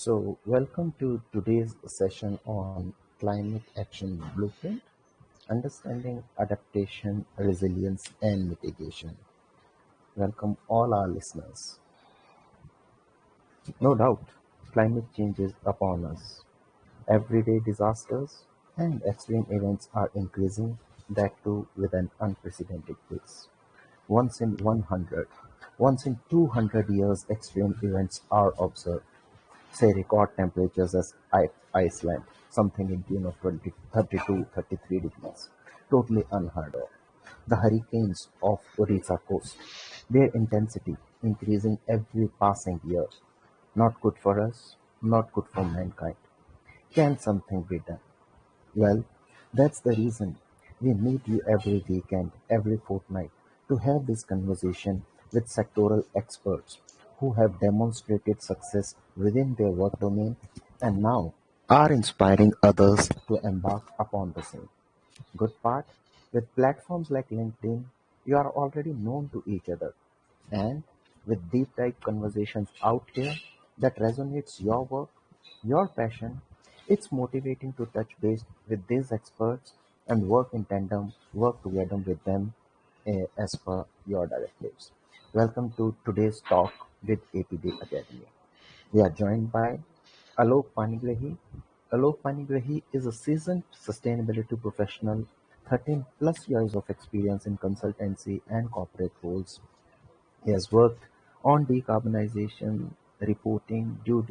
Welcome to today's session on climate action blueprint, understanding adaptation, resilience, and mitigation. Welcome all our listeners. No doubt, climate change is upon us. Everyday disasters and extreme events are increasing, that too with an unprecedented pace. Once in 100, once in 200 years, extreme events are observed. Say record temperatures as Iceland, something in tune of 20, 32, 33 degrees, totally unheard of. The hurricanes of Orissa coast, their intensity increasing every passing year. Not good for us, not good for mankind. Can something be done? Well, that's the reason we meet you every weekend, every fortnight, to have this conversation with sectoral experts who have demonstrated success within their work domain and now are inspiring others to embark upon the same. Good part, with platforms like LinkedIn, you are already known to each other. And with deep dive conversations out there that resonates your work, your passion, it's motivating to touch base with these experts and work in tandem, work together with them as per your directives. Welcome to today's talk with APD Academy. We are joined by Alok Panigrahi. Alok Panigrahi is a seasoned sustainability professional, 13 plus years of experience in consultancy and corporate roles. He has worked on decarbonization, reporting, due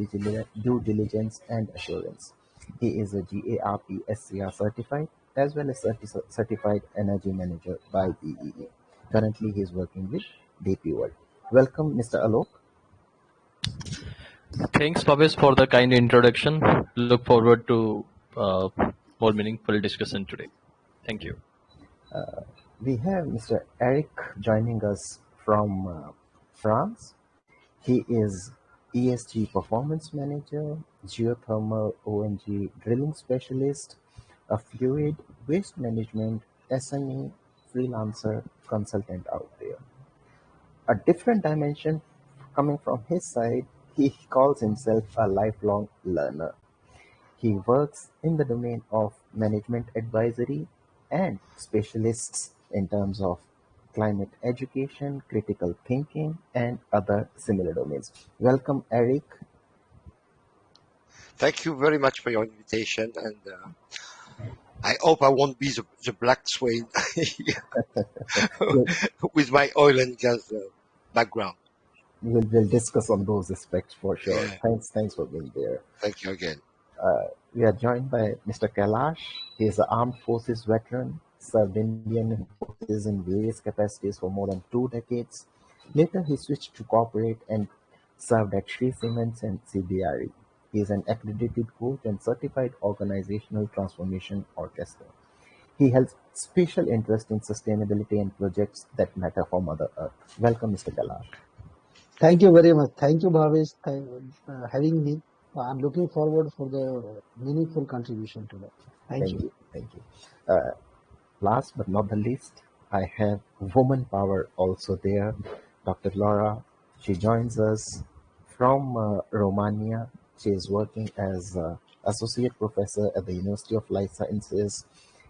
diligence and assurance. He is a GARP SCR certified as well as certified energy manager by BEE. Currently, he is working with DP World. Welcome, Mr. Alok. Thanks, Bhavesh, for the kind introduction. Look forward to more meaningful discussion today. Thank you. We have Mr. Eric joining us from France. He is ESG performance manager, geothermal ONG drilling specialist, a fluid waste management SME freelancer consultant out there. A different dimension coming from his side, he calls himself a lifelong learner. He works in the domain of management advisory and specialists in terms of climate education, critical thinking, and other similar domains. Welcome, Eric. Thank you very much for your invitation, and I hope I won't be the black swain with my oil and gas background. We'll discuss on those aspects for sure. Yeah, Thanks for being there. thank you again. We are joined by Mr. Kailash. He is an armed forces veteran, served Indian forces in various capacities for more than 2 decades. Later, he switched to corporate and served at Shree Cements and CBRE. He is an accredited coach and certified organizational transformation orchestra. He has special interest in sustainability and projects that matter for Mother Earth. Welcome, Mr. Kailash. Thank you very much. Thank you, Bhavesh, having me. I'm looking forward for the meaningful contribution today. Thank you. Thank you. Last but not the least, I have woman power also there, Dr. Laura. She joins us from Romania. She is working as associate professor at the University of Life Sciences,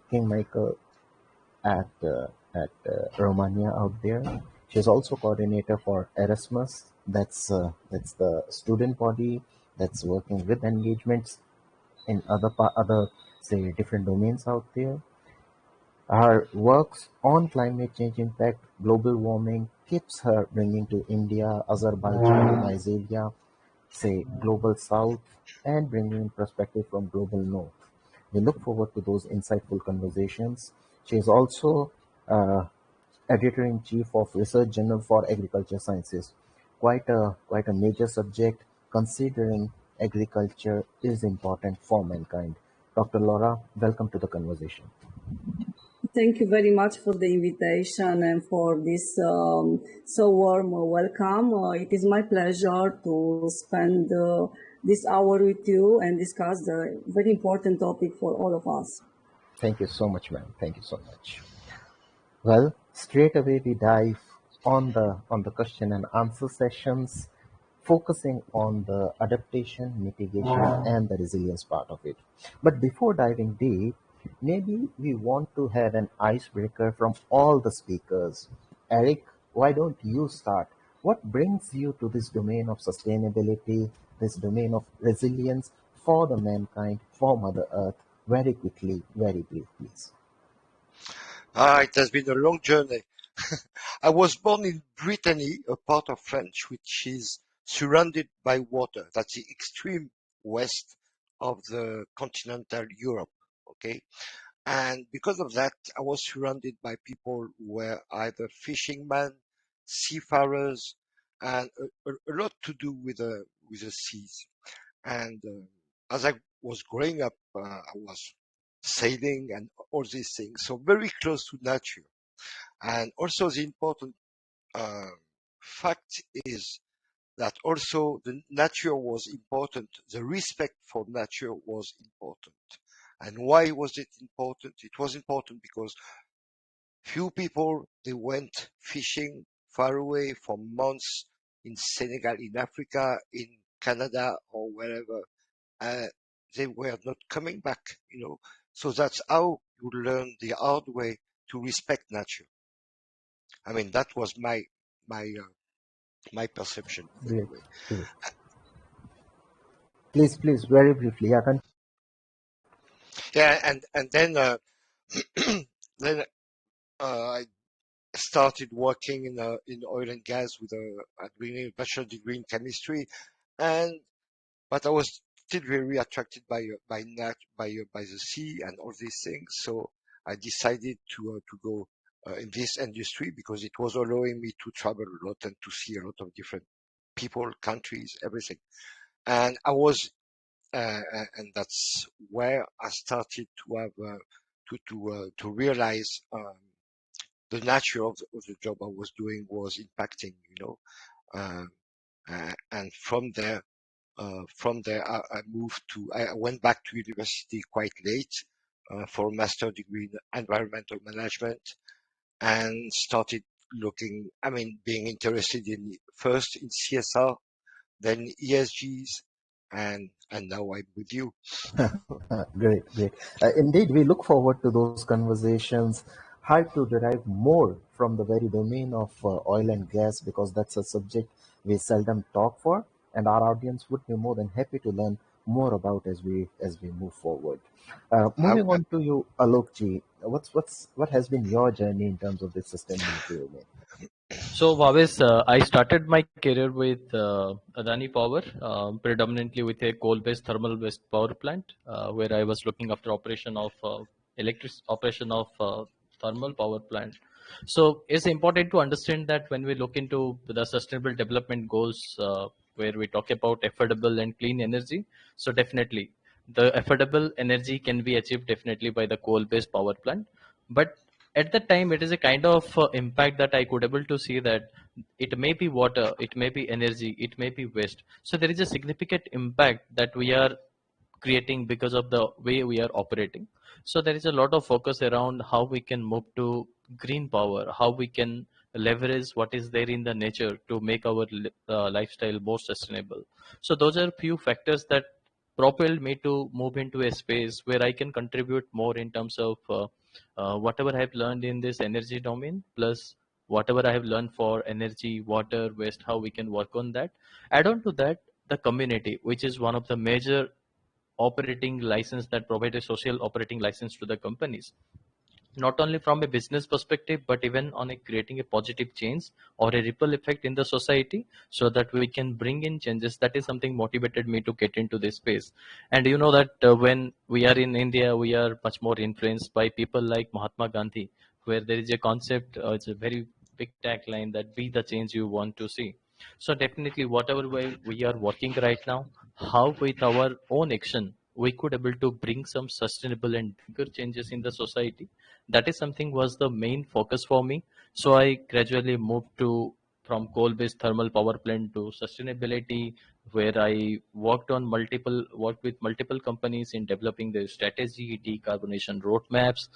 King Michael at Romania out there. She's also coordinator for Erasmus. That's the student body that's working with engagements in other say different domains out there. Her works on climate change impact, global warming keeps her bringing to India, Azerbaijan, Nigeria, say global south, and bringing in perspective from global north. We look forward to those insightful conversations. She is also uh, editor-in-chief of Research Journal for Agriculture Sciences. Quite a major subject considering agriculture is important for mankind. Dr. Laura, welcome to the conversation. Thank you very much for the invitation and for this so warm welcome. It is my pleasure to spend this hour with you and discuss the very important topic for all of us. Thank you so much, ma'am. Thank you so much. Well, straight away we dive on the question and answer sessions. focusing on the adaptation, mitigation, and the resilience part of it. But before diving deep, maybe we want to have an icebreaker from all the speakers. Eric, why don't you start? What brings you to this domain of sustainability, this domain of resilience for the mankind, for Mother Earth? Very quickly, very brief, please. It has been a long journey. I was born in Brittany, a part of France which is surrounded by water. That's the extreme west of the continental Europe. Okay. And because of that, I was surrounded by people who were either fishermen, seafarers, and a lot to do with the seas. And as I was growing up, I was sailing and all these things. So very close to nature. And also the important uh, fact is that also the nature was important. The respect for nature was important. And why was it important? It was important because few people, they went fishing far away for months in Senegal, in Africa, in Canada, or wherever. Uh, they were not coming back, you know. So that's how you learn the hard way to respect nature. I mean, that was my my perception Great, anyway. great. Please, very briefly. I can. Yeah, and then then I started working in oil and gas with doing a bachelor degree in chemistry, and but I was still very attracted by the sea and all these things. So I decided to go in this industry because it was allowing me to travel a lot and to see a lot of different people, countries, everything. And I was and that's where I started to have to realize the nature of the job I was doing was impacting, you know, um, and from there I moved to I went back to university quite late for a master degree in environmental management and started looking, I mean, being interested in first in CSR, then ESGs, and now I'm with you. Great, great. Indeed, we look forward to those conversations. How to derive more from the very domain of oil and gas, because that's a subject we seldom talk for, and our audience would be more than happy to learn more about as we move forward. I, Moving on to you, Alok ji. What has been your journey in terms of this sustainability domain? So, Bhavesh, I started my career with Adani Power, predominantly with a coal-based thermal-based power plant, where I was looking after operation of electric operation of thermal power plant. So, it's important to understand that when we look into the sustainable development goals, where we talk about affordable and clean energy, so definitely the affordable energy can be achieved definitely by the coal-based power plant, but at that time it is a kind of impact that I could able to see that it may be water, it may be energy, it may be waste. So there is a significant impact that we are creating because of the way we are operating. So there is a lot of focus around how we can move to green power, how we can leverage what is there in the nature to make our lifestyle more sustainable. So those are few factors that propelled me to move into a space where I can contribute more in terms of whatever I have learned in this energy domain, plus whatever I have learned for energy, water, waste, how we can work on that. Add on to that, the community, which is one of the major operating license that provide a social operating license to the companies, not only from a business perspective but even on a creating a positive change or a ripple effect in the society, so that we can bring in changes. That is something motivated me to get into this space. And you know that when we are in India, we are much more influenced by people like Mahatma Gandhi, where there is a concept, it's a very big tagline, that be the change you want to see. So definitely whatever way we are working right now, how with our own action we could able to bring some sustainable and bigger changes in the society, that is something was the main focus for me. So I gradually moved to from coal based thermal power plant to sustainability, where I worked with multiple companies in developing their strategy, decarbonization roadmaps.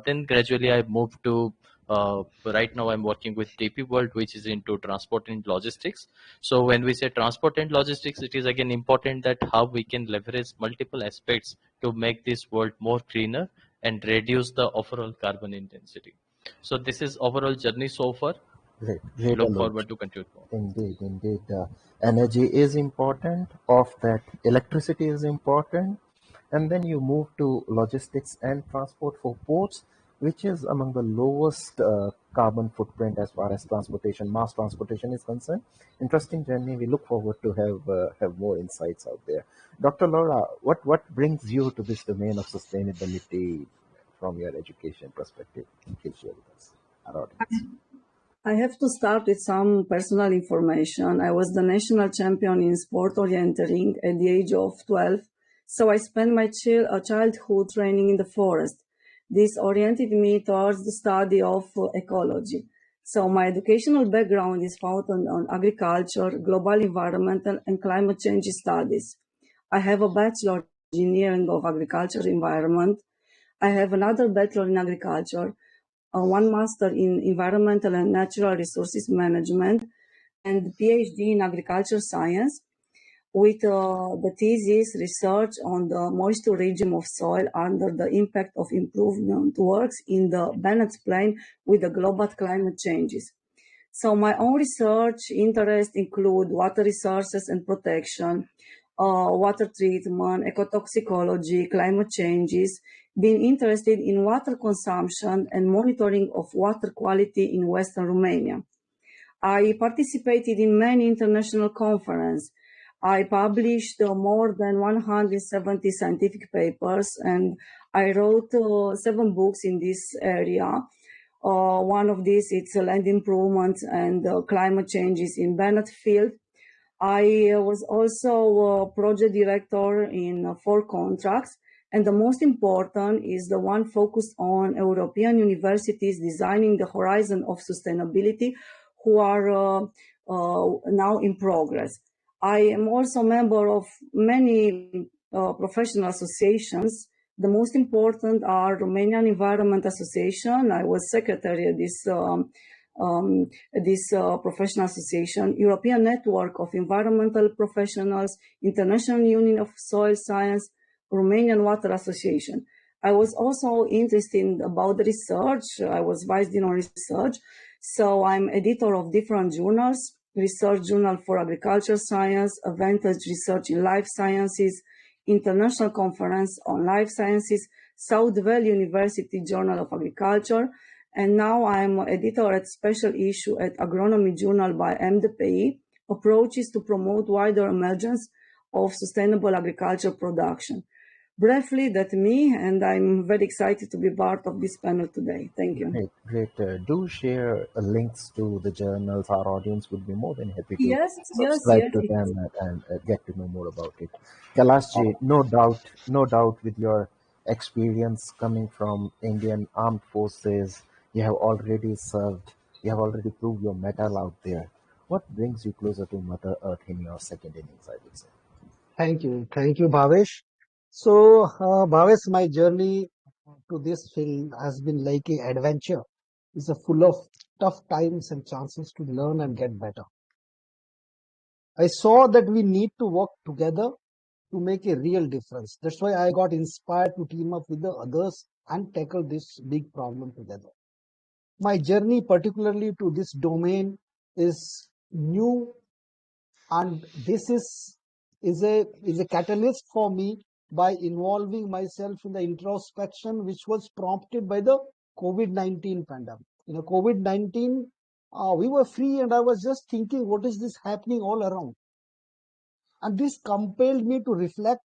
Then gradually I moved to Right now, I'm working with DP World, which is into transport and logistics. So when we say transport and logistics, it is again important that how we can leverage multiple aspects to make this world more greener and reduce the overall carbon intensity. So this is overall journey so far. Great, great, Look Alok. forward to continue more. Indeed, indeed. Energy is important. Of that, electricity is important. And then you move to logistics and transport for ports, which is among the lowest carbon footprint as far as transportation, mass transportation is concerned. Interesting journey. We look forward to have more insights out there. Dr. Laura, what brings you to this domain of sustainability from your education perspective? Please share with us, our audience. I have to start with some personal information. I was the national champion in sport orienteering at the age of 12, so I spent my childhood training in the forest. This oriented me towards the study of ecology. So my educational background is found on agriculture, global environmental and climate change studies. I have a bachelor in engineering of agriculture environment. I have another bachelor in agriculture, one master in environmental and natural resources management, and PhD in agriculture science with the thesis research on the moisture regime of soil under the impact of improvement works in the Bennett Plain with the global climate changes. So my own research interests include water resources and protection, water treatment, ecotoxicology, climate changes, being interested in water consumption and monitoring of water quality in Western Romania. I participated in many international conferences. I published more than 170 scientific papers, and I wrote 7 books in this area. One of these is land improvement and climate changes in Bennett Field. I was also a project director in 4 contracts, and the most important is the one focused on European universities designing the horizon of sustainability, who are now in progress. I am also a member of many professional associations. The most important are Romanian Environment Association. I was secretary of this professional association, European Network of Environmental Professionals, International Union of Soil Science, Romanian Water Association. I was also interested about the research. I was vice dean on research. So I'm editor of different journals, Research Journal for Agriculture Science, Advantage Research in Life Sciences, International Conference on Life Sciences, South Valley University Journal of Agriculture, and now I'm editor at special issue at Agronomy Journal by MDPI, approaches to promote wider emergence of sustainable agriculture production. Briefly, that's me, and I'm very excited to be part of this panel today. Thank you. Great, great. Do share links to the journals. Our audience would be more than happy to Yes, yes, subscribe yes. to them and get to know more about it. Kailashji, no doubt, with your experience coming from Indian Armed Forces, you have already served. You have already proved your mettle out there. What brings you closer to Mother Earth in your second innings, I would say? Thank you, Bhavesh. So, Bhavesh, my journey to this field has been like an adventure. It's a full of tough times and chances to learn and get better. I saw that we need to work together to make a real difference. That's why I got inspired to team up with the others and tackle this big problem together. My journey, particularly to this domain, is new, and this is a catalyst for me by involving myself in the introspection which was prompted by the COVID-19 pandemic. COVID-19, we were free, and I was just thinking, what is this happening all around? And this compelled me to reflect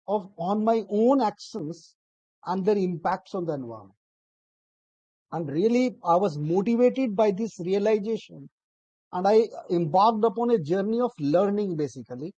on my own actions and their impacts on the environment. And really, I was motivated by this realization, and I embarked upon a journey of learning basically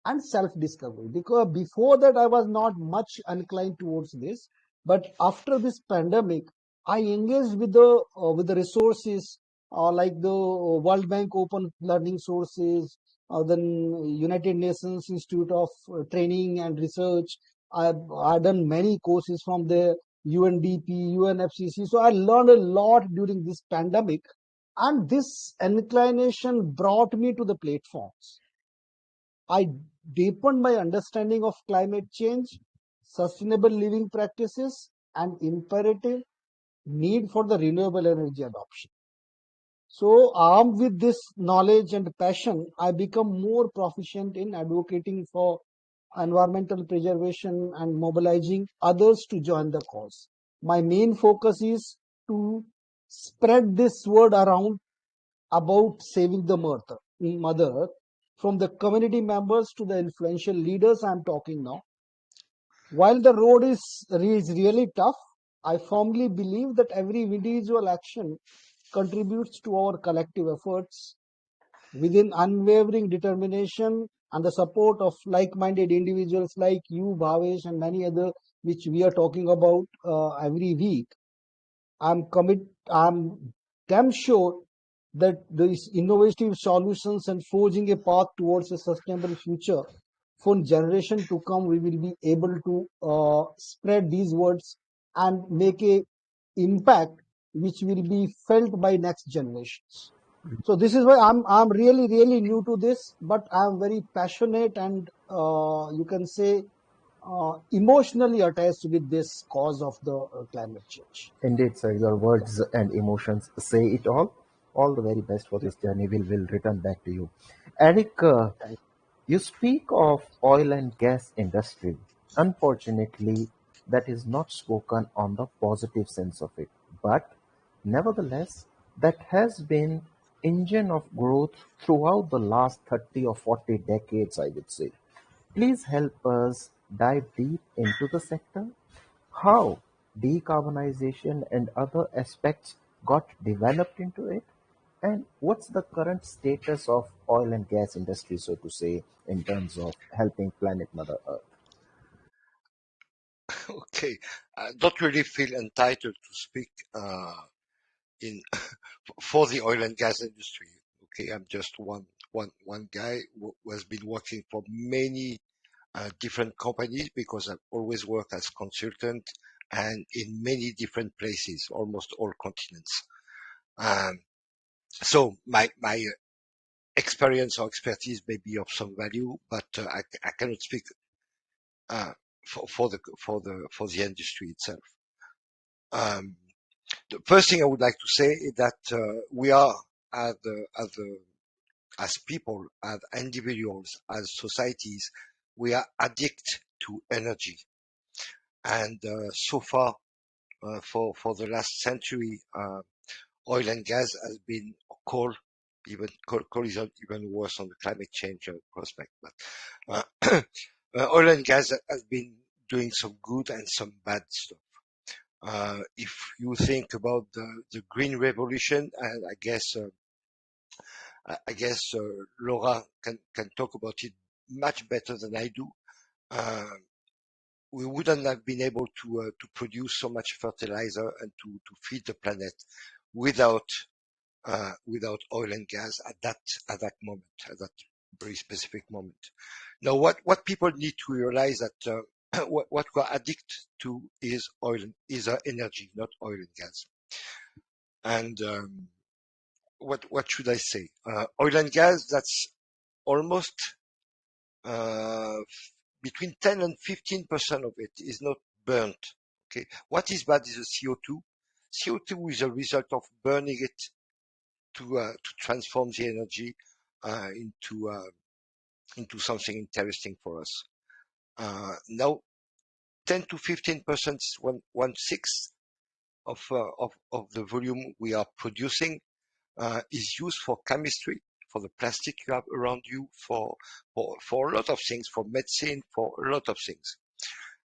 and self-discovery. Because before that, I was not much inclined towards this, but after this pandemic, I engaged with the resources like the World Bank Open Learning Sources, then United Nations Institute of Training and Research. I've done many courses from there. UNDP, UNFCC. So I learned a lot during this pandemic, and this inclination brought me to the platforms. I deepened my understanding of climate change, sustainable living practices, and imperative need for the renewable energy adoption. So, armed with this knowledge and passion, I become more proficient in advocating for environmental preservation and mobilizing others to join the cause. My main focus is to spread this word around about saving the Mother Earth, from the community members to the influential leaders I am talking now. While the road is really tough, I firmly believe that every individual action contributes to our collective efforts. Within unwavering determination and the support of like-minded individuals like you, Bhavesh, and many other, which we are talking about every week, I'm damn sure that these innovative solutions and forging a path towards a sustainable future for generation to come, we will be able to spread these words and make a impact which will be felt by next generations. So this is why I'm really new to this, but I'm very passionate and you can say emotionally attached with this cause of the climate change. Indeed, sir, your words and emotions say it all. All the very best for this journey. Will return back to you. Eric, Thank you speak of oil and gas industry. Unfortunately, that is not spoken on the positive sense of it. But nevertheless, that has been engine of growth throughout the last 30 or 40 decades, I would say. Please help us dive deep into the sector. How decarbonization and other aspects got developed into it, and what's the current status of oil and gas industry, so to say, in terms of helping planet Mother Earth? Okay, I don't really feel entitled to speak in for the oil and gas industry. Okay, I'm just one guy who has been working for many different companies because I've always worked as consultant and in many different places, almost all continents. Um, so my experience or expertise may be of some value, but I cannot speak uh, for the industry itself. Um, the first thing I would like to say is that we are as people, as individuals, as societies, we are addicted to energy, and so far for the last century, oil and gas has been coal. Even coal is even worse on the climate change prospect. But oil and gas has been doing some good and some bad stuff. If you think about the green revolution, and I guess Laura can talk about it much better than I do. Uh, we wouldn't have been able to produce so much fertilizer and to feed the planet without without oil and gas at that moment, at that very specific moment. Now, what people need to realize that what we're addicted to is energy, not oil and gas. And what should I say? Oil and gas, that's almost uh, between 10 and 15% of it is not burnt. Okay, what is bad is the CO2. CO2 is a result of burning it to transform the energy uh, into uh, into something interesting for us. Now, 10 to 15% is one sixth of the volume we are producing is used for chemistry, for the plastic you have around you, for a lot of things, for medicine, for a lot of things.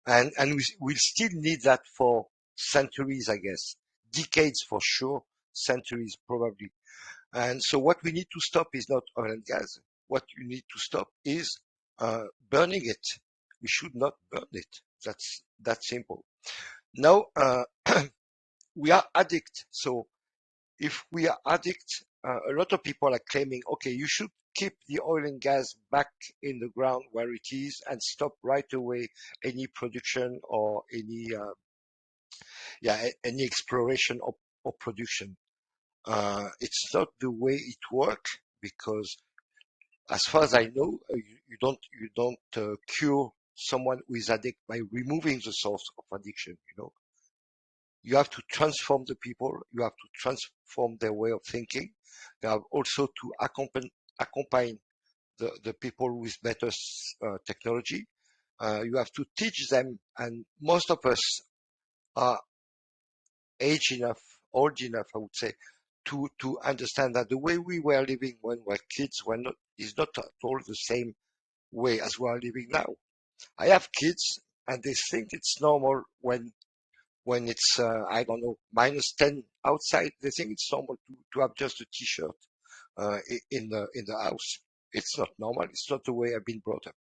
And we'll still need that for centuries, I guess. Decades for sure, centuries probably. And so what we need to stop is not oil and gas. What you need to stop is burning it. We should not burn it. That's that simple. Now, we are addict. So if we are addict, a lot of people are claiming, okay, you should keep the oil and gas back in the ground where it is and stop right away any production or any yeah, any exploration or production. It's not the way it works because, as far as I know, you don't cure someone who is addict by removing the source of addiction. You have to transform the people. You have to transform their way of thinking. You have also to accompany the people with better technology. You have to teach them, and most of us are age enough, old enough, I would say, to understand that the way we were living when we were kids is not at all the same way as we are living now. I have kids, and they think it's normal when it's I don't know -10 outside. They think it's normal to have just a t-shirt in the house. It's not normal. It's not the way I've been brought up.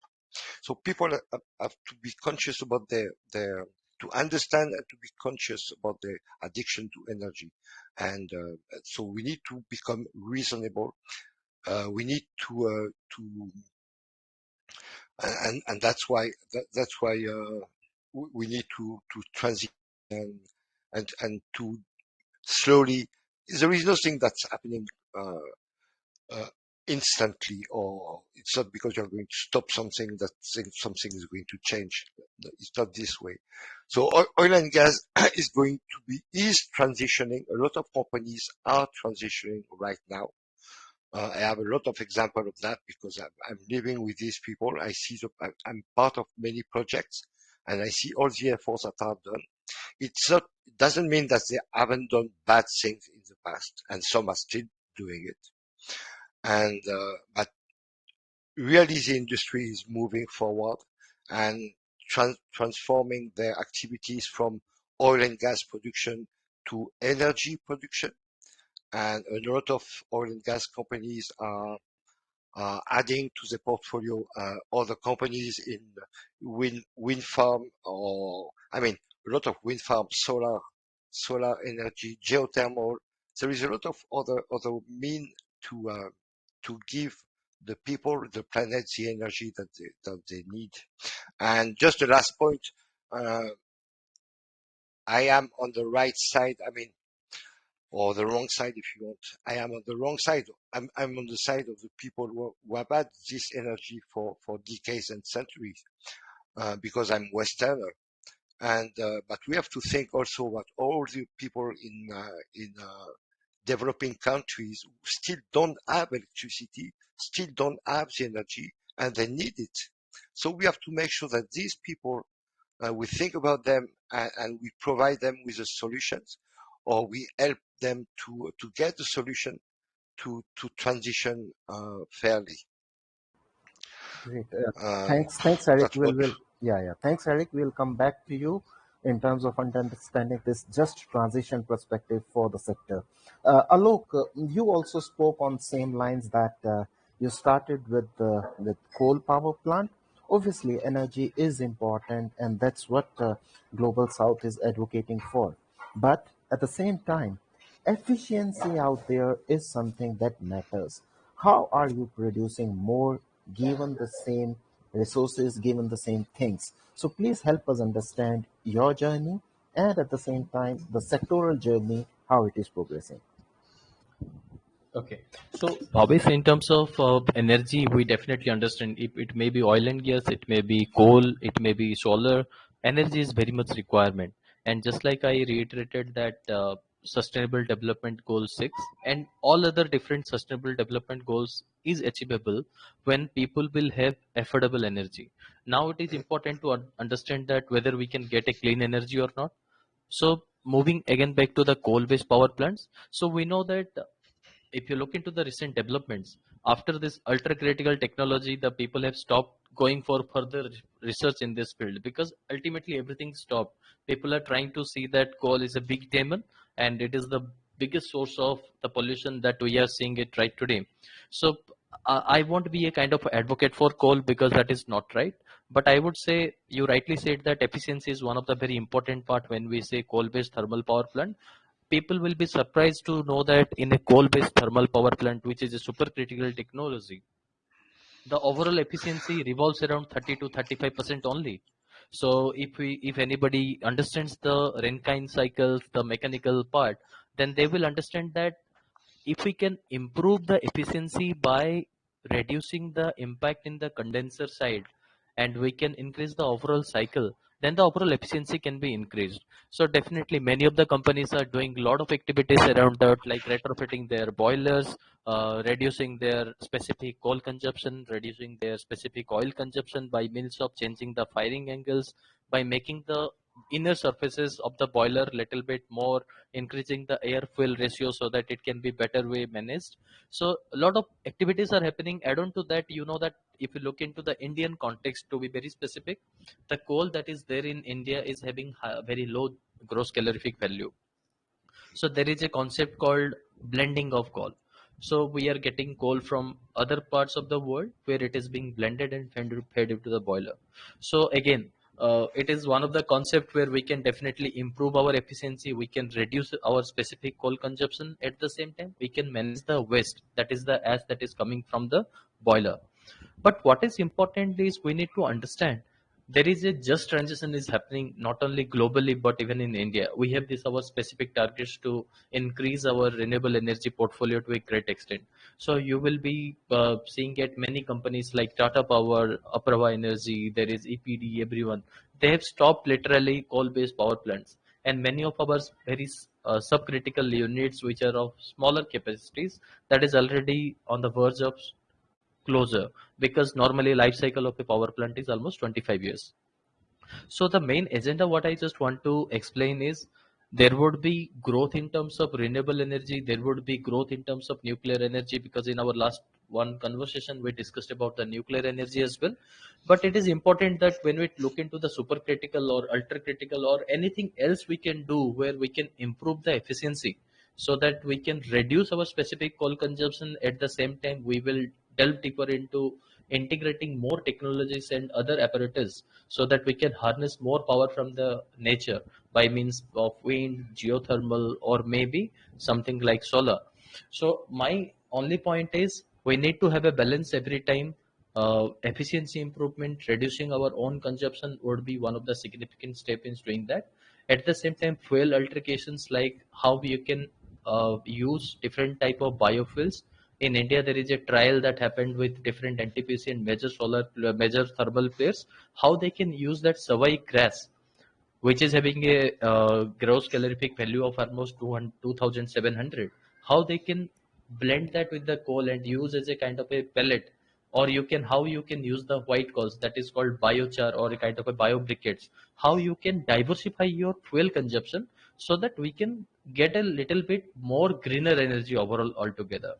So people have to be conscious about their to understand and to be conscious about their addiction to energy, and so we need to become reasonable. We need to and that's why we need to transition and to slowly. There is nothing that's happening uh, instantly, or it's not because you're going to stop something that something is going to change. It's not this way. So oil and gas is transitioning. A lot of companies are transitioning right now. I have a lot of example of that because I'm living with these people. I'm part of many projects, and I see all the efforts that are done. It doesn't mean that they haven't done bad things in the past, and some are still doing it. And but really, the industry is moving forward and transforming their activities from oil and gas production to energy production. And a lot of oil and gas companies are adding to the portfolio other companies in wind farm, or I mean a lot of wind farm, solar energy, geothermal. There is a lot of other mean to give the people, the planet, the energy that they need. And just the last point, uh, I am on the right side. I mean, or the wrong side if you want. I am on the wrong side. I'm on the side of the people who have had this energy for decades and centuries, because I'm Westerner. And but we have to think also about all the people in developing countries who still don't have electricity, still don't have the energy, and they need it. So we have to make sure that these people, we think about them, and we provide them with the solutions, or we help them to get the solution to transition fairly. Great. Uh, Thanks, Eric. that's what. Yeah. Thanks, Eric. We'll come back to you in terms of understanding this just transition perspective for the sector. Alok, you also spoke on same lines that you started with coal power plant. Obviously, energy is important, and that's what Global South is advocating for. But at the same time, efficiency out there is something that matters. How are you producing more given the same resources, given the same things? So please help us understand your journey and at the same time the sectoral journey, how it is progressing. Okay. So, Bhavesh, in terms of energy, we definitely understand it may be oil and gas, it may be coal, it may be solar. Energy is very much requirement. And just like I reiterated that Sustainable Development Goal 6 and all other different sustainable development goals is achievable when people will have affordable energy. Now it is important to understand that whether we can get a clean energy or not. So moving again back to the coal-based power plants. So we know that if you look into the recent developments after this ultra critical technology, the people have stopped going for further research in this field because ultimately everything stopped. People are trying to see that coal is a big demon and it is the biggest source of the pollution that we are seeing it right today. So I won't be a kind of advocate for coal because that is not right, but I would say you rightly said that efficiency is one of the very important part when we say coal based thermal power plant. People will be surprised to know that in a coal-based thermal power plant, which is a supercritical technology, the overall efficiency revolves around 30 to 35% only. So if anybody understands the Rankine cycles, the mechanical part, then they will understand that if we can improve the efficiency by reducing the impact in the condenser side, and we can increase the overall cycle, then the overall efficiency can be increased. So definitely many of the companies are doing a lot of activities around that, like retrofitting their boilers, reducing their specific coal consumption, reducing their specific oil consumption by means of changing the firing angles, by making the inner surfaces of the boiler little bit more, increasing the air fuel ratio so that it can be better way managed. So a lot of activities are happening. Add on to that, you know that if you look into the Indian context, to be very specific, the coal that is there in India is having very low gross calorific value. So there is a concept called blending of coal. So we are getting coal from other parts of the world where it is being blended and fed into the boiler. So again, it is one of the concept where we can definitely improve our efficiency. We can reduce our specific coal consumption. At the same time, we can manage the waste, that is the ash that is coming from the boiler. But what is important is we need to understand there is a just transition is happening not only globally but even in India. We have this our specific targets to increase our renewable energy portfolio to a great extent. So you will be seeing at many companies like Tata Power, Apraava Energy, there is EPD, everyone. They have stopped literally coal-based power plants, and many of our very subcritical units which are of smaller capacities, that is already on the verge of closer, because normally life cycle of a power plant is almost 25 years. So the main agenda what I just want to explain is there would be growth in terms of renewable energy, there would be growth in terms of nuclear energy, because in our last one conversation we discussed about the nuclear energy as well. But it is important that when we look into the supercritical or ultra critical or anything else we can do where we can improve the efficiency so that we can reduce our specific coal consumption, at the same time we will delve deeper into integrating more technologies and other apparatus so that we can harness more power from the nature by means of wind, geothermal, or maybe something like solar. So my only point is we need to have a balance every time. Efficiency improvement, reducing our own consumption would be one of the significant steps in doing that. At the same time, fuel altercations, like how you can use different type of biofuels. In India, there is a trial that happened with different NTPC and major thermal players, how they can use that savai grass, which is having a gross calorific value of almost 200 2,700. How they can blend that with the coal and use as a kind of a pellet, or you can how you can use the white coals that is called biochar or a kind of a biobriquettes. How you can diversify your fuel consumption so that we can get a little bit more greener energy overall altogether.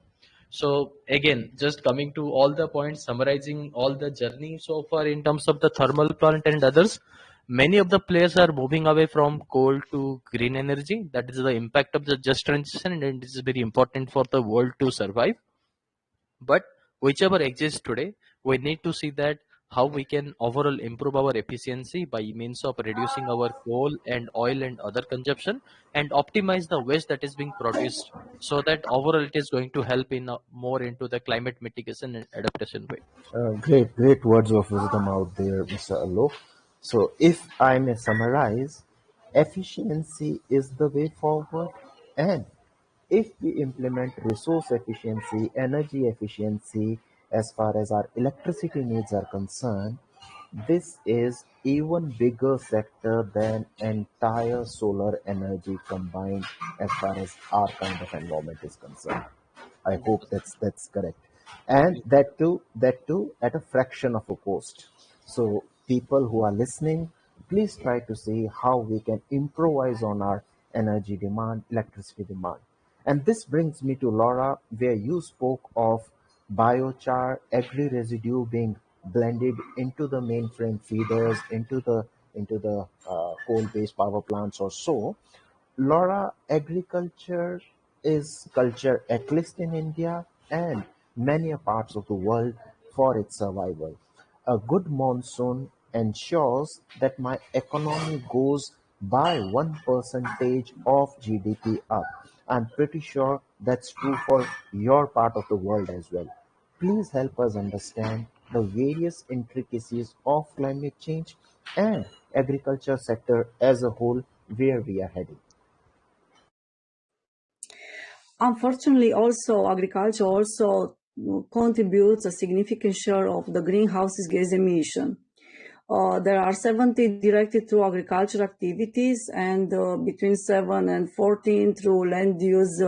So again, just coming to all the points, summarizing all the journey so far in terms of the thermal plant and others, many of the players are moving away from coal to green energy. That is the impact of the just transition, and it is very important for the world to survive. But whichever exists today, we need to see that how we can overall improve our efficiency by means of reducing our coal and oil and other consumption, and optimize the waste that is being produced, so that overall it is going to help in more into the climate mitigation and adaptation way. Great words of wisdom out there, Mr. Alok. So, if I may summarize, efficiency is the way forward, and if we implement resource efficiency, energy efficiency as far as our electricity needs are concerned, this is even bigger sector than entire solar energy combined as far as our kind of environment is concerned. I hope that's correct. And that too at a fraction of a cost. So people who are listening, please try to see how we can improvise on our energy demand, electricity demand. And this brings me to Laura, where you spoke of biochar, agri residue being blended into the mainframe feeders, into the coal-based power plants or so. Laura, agriculture is culture at least in India and many parts of the world for its survival. A good monsoon ensures that my economy goes by 1% of GDP up. I'm pretty sure that's true for your part of the world as well. Please help us understand the various intricacies of climate change and agriculture sector as a whole where we are heading. Unfortunately, also agriculture also contributes a significant share of the greenhouse gas emission. There are 70 directed through agriculture activities and between 7 and 14 through land use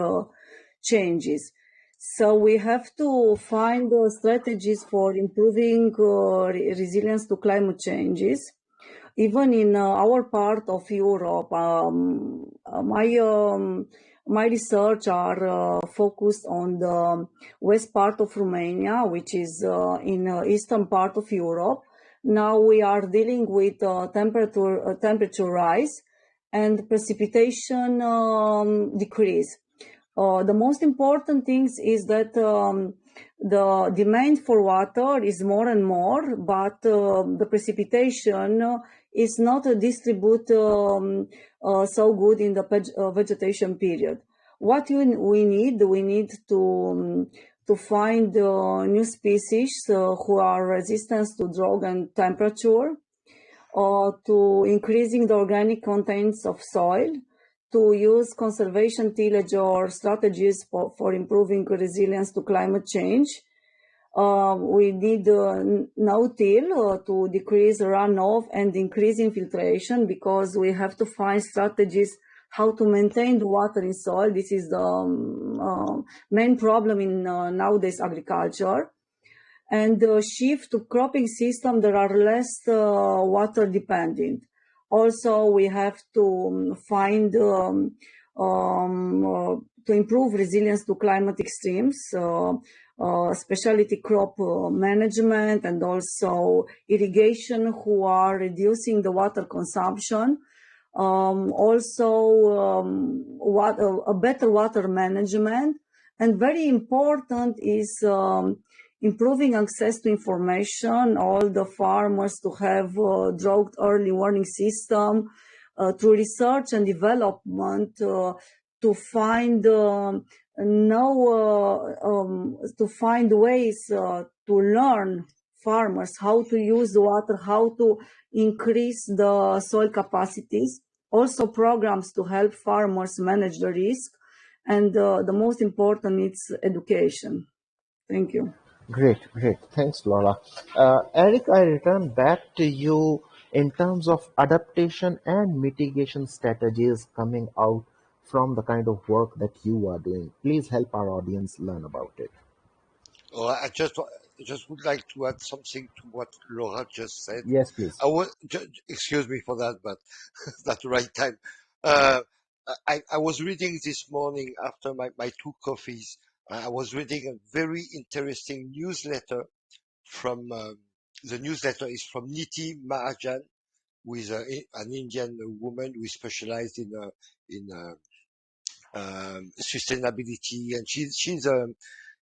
changes. So we have to find strategies for improving resilience to climate changes. Even in our part of Europe, my research are focused on the west part of Romania, which is in eastern part of Europe. Now we are dealing with temperature rise and precipitation decrease. The most important things is that the demand for water is more and more, but the precipitation is not distributed so good in the vegetation period. What we need to find new species who are resistant to drought and temperature, to increasing the organic contents of soil, to use conservation tillage or strategies for improving resilience to climate change. We need no-till to decrease runoff and increase infiltration, because we have to find strategies how to maintain the water in soil. This is the main problem in nowadays agriculture. And shift to cropping system that are less water dependent. Also, we have to find to improve resilience to climate extremes, specialty crop management, and also irrigation who are reducing the water consumption. A better water management, and very important is improving access to information, all the farmers to have drought early warning system, through research and development, to find ways to learn farmers how to use the water, how to increase the soil capacities. Also programs to help farmers manage the risk, and the most important is education. Thank you. Great, great. Thanks, Laura. Eric, I return back to you in terms of adaptation and mitigation strategies coming out from the kind of work that you are doing. Please help our audience learn about it. I just would like to add something to what Laura just said. Yes, please. Excuse me for that, but that's the right time. Uh, I was reading this morning after my two coffees. I was reading a very interesting newsletter from the newsletter is from Niti Mahajan, who is an Indian woman who is specialized in sustainability, and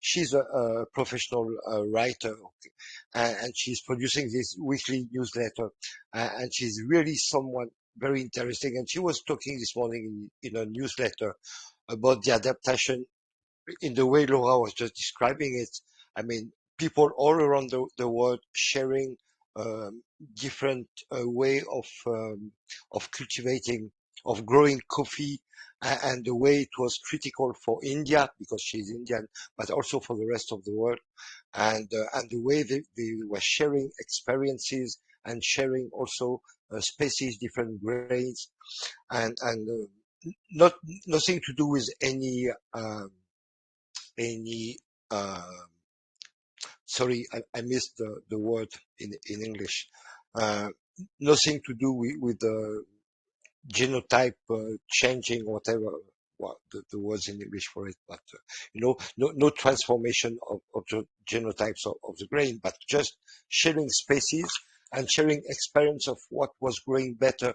she's a professional writer, okay, and she's producing this weekly newsletter, and she's really someone very interesting. And she was talking this morning in a newsletter about the adaptation in the way Laura was just describing it. I mean, people all around the world sharing um, different way of cultivating, of growing coffee, and the way it was critical for India because she's Indian, but also for the rest of the world, and the way they were sharing experiences and sharing also species, different grains, and not nothing to do with any sorry, I missed the word in English. Uh, Nothing to do with the genotype changing, whatever what the words in English for it, but no transformation of the genotypes of the grain, but just sharing species and sharing experience of what was growing better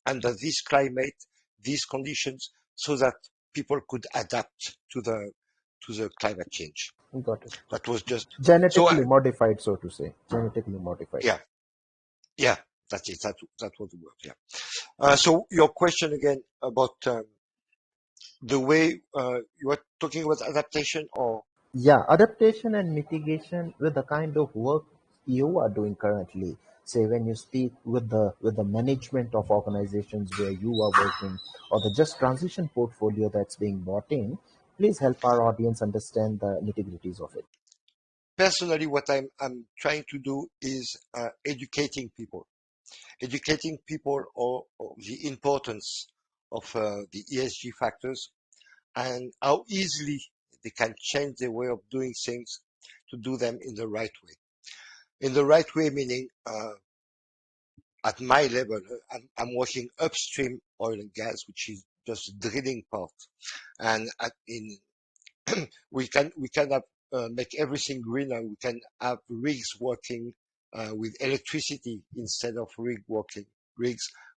under this climate, these conditions, so that people could adapt to the climate change. Got it. That was just so. Genetically modified, so to say. Genetically modified. Yeah, yeah, that's it. That was the word. Yeah. So your question again about the way you were talking about adaptation, or Yeah, adaptation and mitigation with the kind of work you are doing currently. Say when you speak with the management of organizations where you are working, or the just transition portfolio that's being bought in, please help our audience understand the nitty-gritties of it. Personally, what I'm trying to do is educating people or the importance of the ESG factors and how easily they can change their way of doing things to do them in the right way. In the right way, meaning at my level, I'm working upstream oil and gas, which is just drilling part, and we can have, make everything greener. We can have rigs working with electricity instead of rigs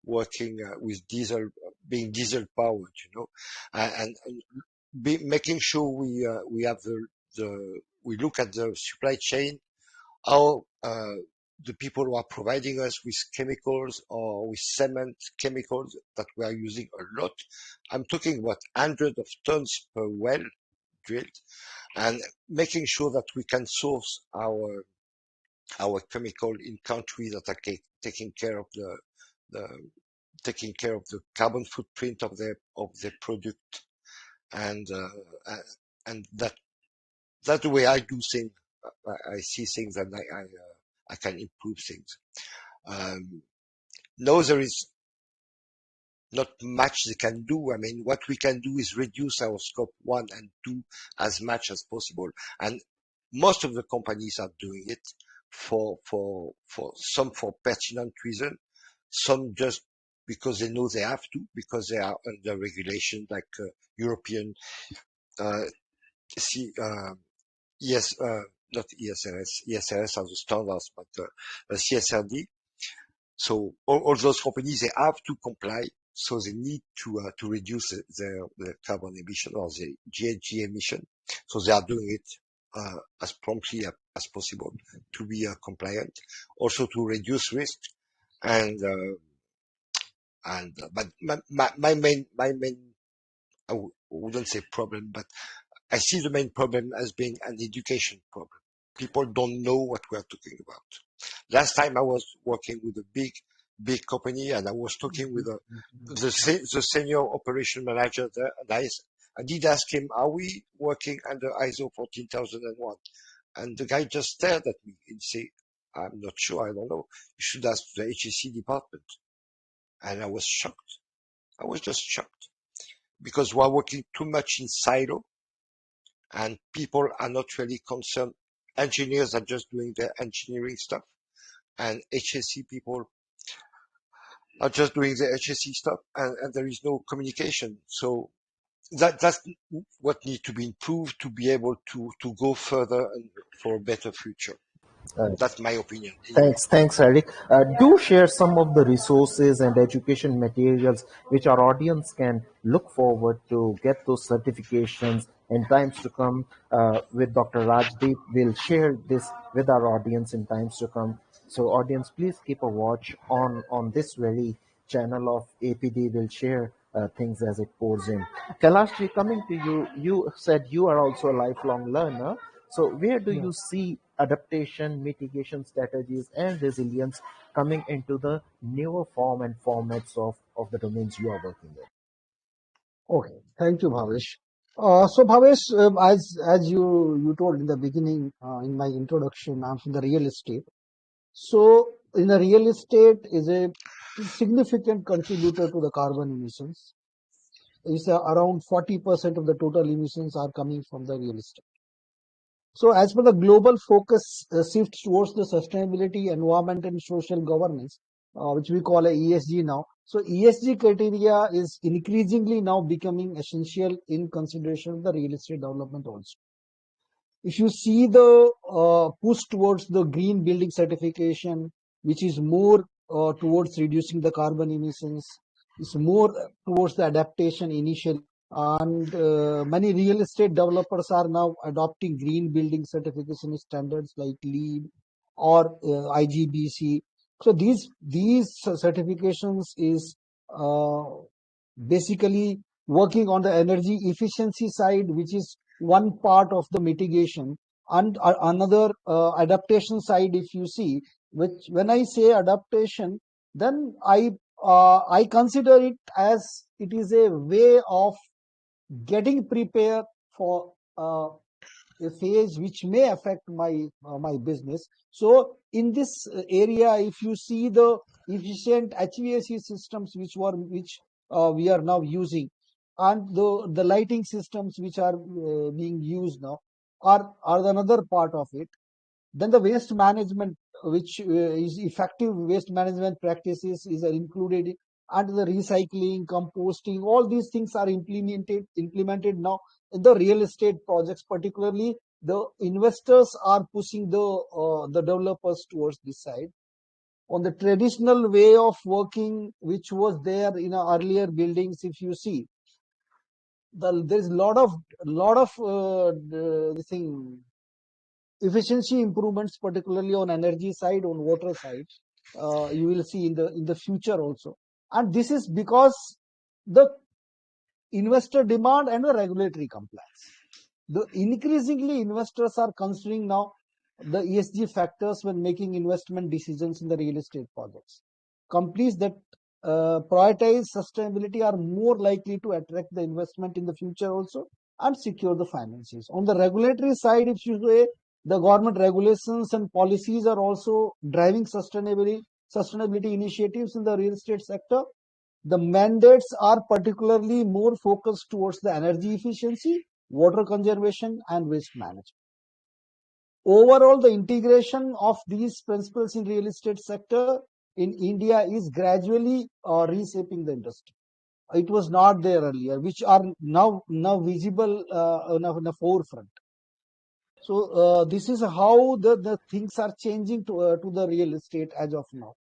working with diesel, being diesel powered, and making sure we have we look at the supply chain, how the people who are providing us with chemicals or with cement chemicals that we are using a lot. I'm talking about hundreds of tons per well drilled, and making sure that we can source our chemical in countries that are taking care of the taking care of the carbon footprint of the product, and and that's the way I do things. I see things and I can improve things. No, there is not much they can do. I mean, what we can do is reduce our scope 1 and 2 as much as possible. And most of the companies are doing it for some for pertinent reason, some just because they know they have to, because they are under regulation like European, uh, see, ES, not ESRS, ESRS are the standards, but CSRD. So all those companies, they have to comply. So they need to reduce their carbon emission or the GHG emission. So they are doing it as promptly as possible to be compliant, also to reduce risk. And but my main I wouldn't say problem, but I see the main problem as being an education problem. People don't know what we are talking about. Last time I was working with a big company, and I was talking with the senior operation manager there, and I did ask him, are we working under ISO 14001? And the guy just stared at me and said, I'm not sure, I don't know. You should ask the HSC department. And I was shocked. I was just shocked because we are working too much in silo, and people are not really concerned. Engineers are just doing their engineering stuff, and HSC people are just doing the HSC stuff, and there is no communication. So that's what needs to be improved to be able to go further and for a better future. Uh, That's my opinion anyway. Thanks, Eric. Do share some of the resources and education materials which our audience can look forward to get those certifications in times to come. With Dr. Rajdeep, we'll share this with our audience in times to come. So, audience, please keep a watch on this very channel of APD. Will share things as it pours in. Kailashji, coming to you, you said you are also a lifelong learner. So, where do Yeah. you see adaptation, mitigation strategies, and resilience coming into the newer form and formats of the domains you are working in? Okay. Thank you, Bhavesh. So Bhavesh, as you told in the beginning, in my introduction, I'm from the real estate. So in the real estate is a significant contributor to the carbon emissions. It's around 40% of the total emissions are coming from the real estate. So as per the global focus shifts towards the sustainability, environment and social governance, which we call a ESG now. So ESG criteria is increasingly now becoming essential in consideration of the real estate development also. If you see the push towards the green building certification, which is more towards reducing the carbon emissions, is more towards the adaptation initially. And many real estate developers are now adopting green building certification standards like LEED or IGBC. So these certifications is uh, basically working on the energy efficiency side, which is one part of the mitigation. And another adaptation side, if you see, which when I say adaptation, then I consider it as it is a way of getting prepared for a phase which may affect my business. So in this area, if you see the efficient HVAC systems which we are now using, and the lighting systems which are being used now are another part of it. Then the waste management, which is effective waste management practices, is included, and the recycling, composting, all these things are implemented now in the real estate projects. Particularly, the investors are pushing the developers towards this side. On the traditional way of working, which was there in our earlier buildings, if you see, there's a lot of this thing efficiency improvements, particularly on energy side, on water side, you will see in the future also. And this is because the investor demand and the regulatory compliance. The increasingly investors are considering now the ESG factors when making investment decisions in the real estate projects. Companies that prioritize sustainability are more likely to attract the investment in the future also and secure the finances. On the regulatory side, if you say, the government regulations and policies are also driving sustainability initiatives in the real estate sector. The mandates are particularly more focused towards the energy efficiency, water conservation, and waste management. Overall, the integration of these principles in real estate sector in India is gradually reshaping the industry. It was not there earlier, which are now visible on the forefront. So this is how the things are changing to the real estate as of now.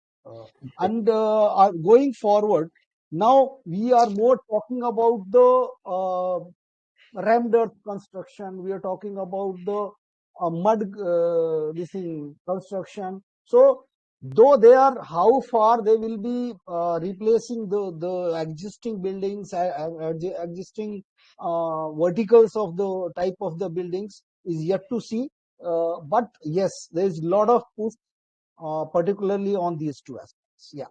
And going forward, now we are more talking about the rammed earth construction. We are talking about the mud this thing construction. So though they are, how far they will be replacing the existing buildings, existing verticals of the type of the buildings is yet to see. But yes, there is a lot of push, particularly on these two aspects. Yeah.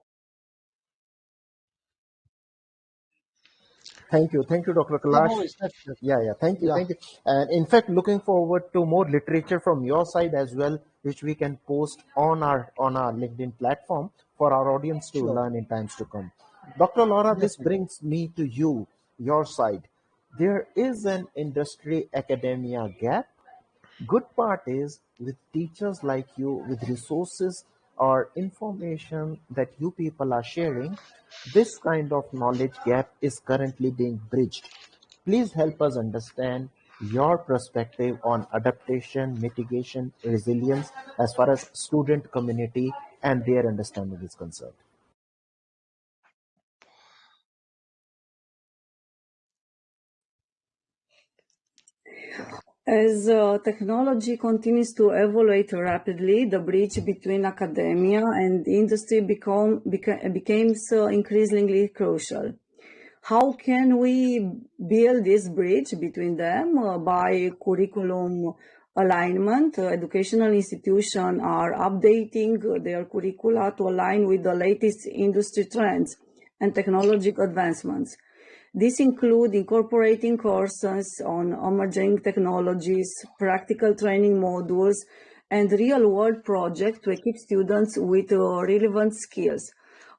Thank you, Dr. Yeah, Kalash. Bhavesh, that's Yeah, yeah, thank you. And in fact, looking forward to more literature from your side as well, which we can post on our LinkedIn platform for our audience to sure, learn in times to come. Dr. Laura, this definitely. brings me to you, your side. There is an industry academia gap. Good part is with teachers like you, with resources or information that you people are sharing, this kind of knowledge gap is currently being bridged. Please help us understand your perspective on adaptation, mitigation, resilience as far as student community and their understanding is concerned. As technology continues to evolve rapidly, the bridge between academia and industry becomes increasingly crucial. How can we build this bridge between them? By curriculum alignment. Educational institutions are updating their curricula to align with the latest industry trends and technological advancements. This includes incorporating courses on emerging technologies, practical training modules, and real-world projects to equip students with relevant skills.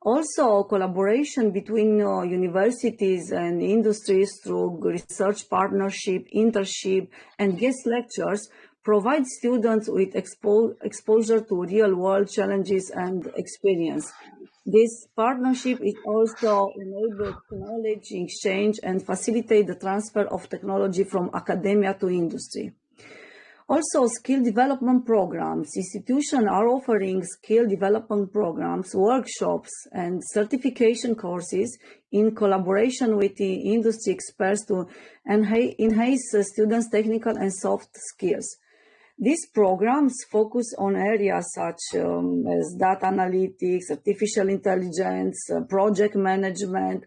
Also, collaboration between universities and industries through research partnership, internship, and guest lectures provides students with exposure to real-world challenges and experience. This partnership is also enables knowledge exchange and facilitate the transfer of technology from academia to industry. Also, skill development programs. Institutions are offering skill development programs, workshops, and certification courses in collaboration with the industry experts to enhance students' technical and soft skills. These programs focus on areas such as data analytics, artificial intelligence, project management,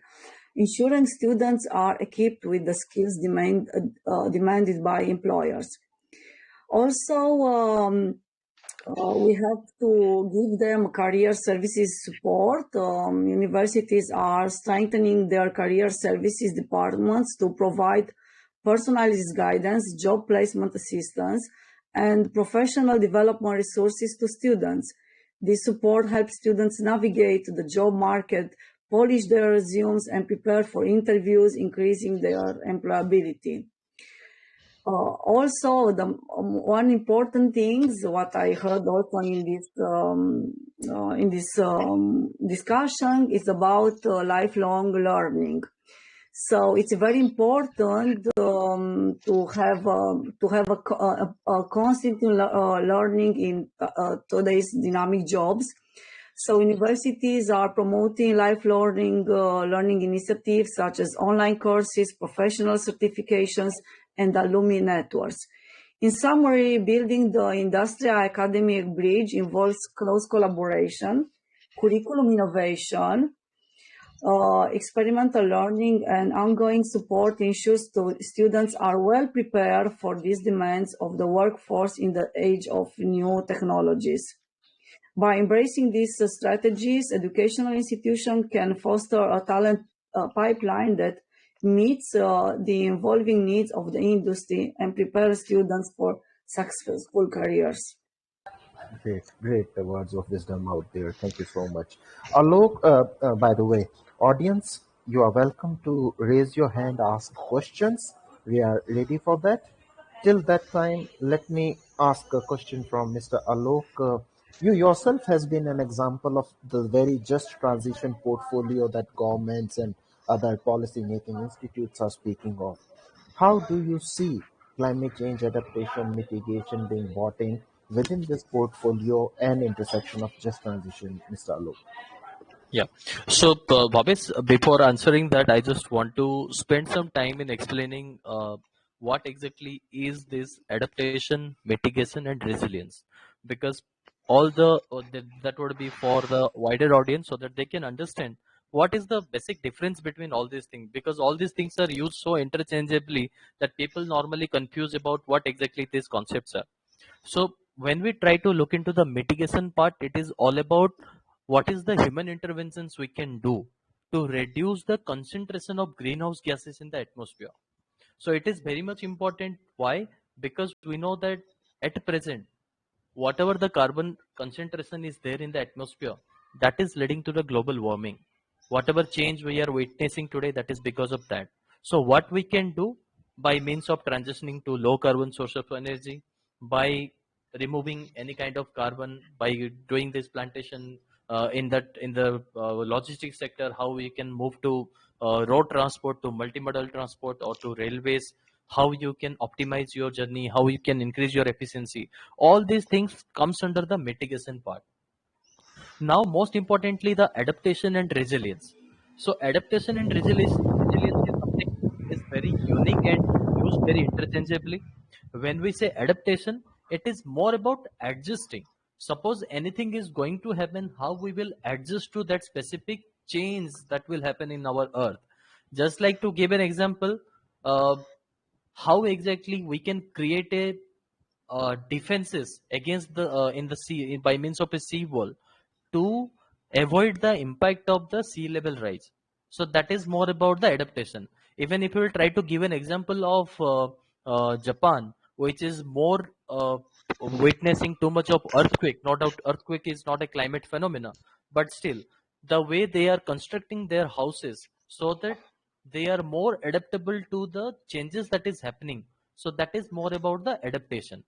ensuring students are equipped with the skills demanded by employers. Also, we have to give them career services support. Universities are strengthening their career services departments to provide personalized guidance, job placement assistance, and professional development resources to students. This support helps students navigate the job market, polish their resumes, and prepare for interviews, increasing their employability. Also, the one important thing, what I heard also in this discussion, is about lifelong learning. So it's very important to have a constant learning in today's dynamic jobs. So universities are promoting learning initiatives such as online courses, professional certifications, and alumni networks. In summary, building the industrial academic bridge involves close collaboration, curriculum innovation, experimental learning, and ongoing support ensures students are well prepared for these demands of the workforce in the age of new technologies. By embracing these strategies, educational institutions can foster a talent pipeline that meets the evolving needs of the industry and prepare students for successful careers. Great, great words of wisdom out there. Thank you so much. Alok, by the way, audience, you are welcome to raise your hand, ask questions. We are ready for that. Till that time, let me ask a question from Mr. Alok. You yourself has been an example of the very just transition portfolio that governments and other policy making institutes are speaking of. How do you see climate change adaptation mitigation being brought in within this portfolio and intersection of just transition, Mr. Alok? Yeah. So, Bhabis, before answering that, I just want to spend some time in explaining what exactly is this adaptation, mitigation, and resilience, because that would be for the wider audience so that they can understand what is the basic difference between all these things, because all these things are used so interchangeably that people normally confuse about what exactly these concepts are. So when we try to look into the mitigation part, it is all about what is the human interventions we can do to reduce the concentration of greenhouse gases in the atmosphere. So it is very much important. Why? Because we know that at present, whatever the carbon concentration is there in the atmosphere, that is leading to the global warming. Whatever change we are witnessing today, that is because of that. So what we can do by means of transitioning to low carbon source of energy, by removing any kind of carbon, by doing this plantation in the logistics sector, how we can move to road transport, to multimodal transport, or to railways, how you can optimize your journey, how you can increase your efficiency. All these things comes under the mitigation part. Now, most importantly, the adaptation and resilience. So adaptation and resilience is something is very unique and used very interchangeably. When we say adaptation, it is more about adjusting. Suppose anything is going to happen, how we will adjust to that specific change that will happen in our earth. Just like to give an example, uh, how exactly we can create a defenses against the in the sea by means of a sea wall to avoid the impact of the sea level rise. So that is more about the adaptation. Even if you will try to give an example of Japan, which is more witnessing too much of earthquake. No doubt earthquake is not a climate phenomena, but still the way they are constructing their houses so that they are more adaptable to the changes that is happening. So that is more about the adaptation.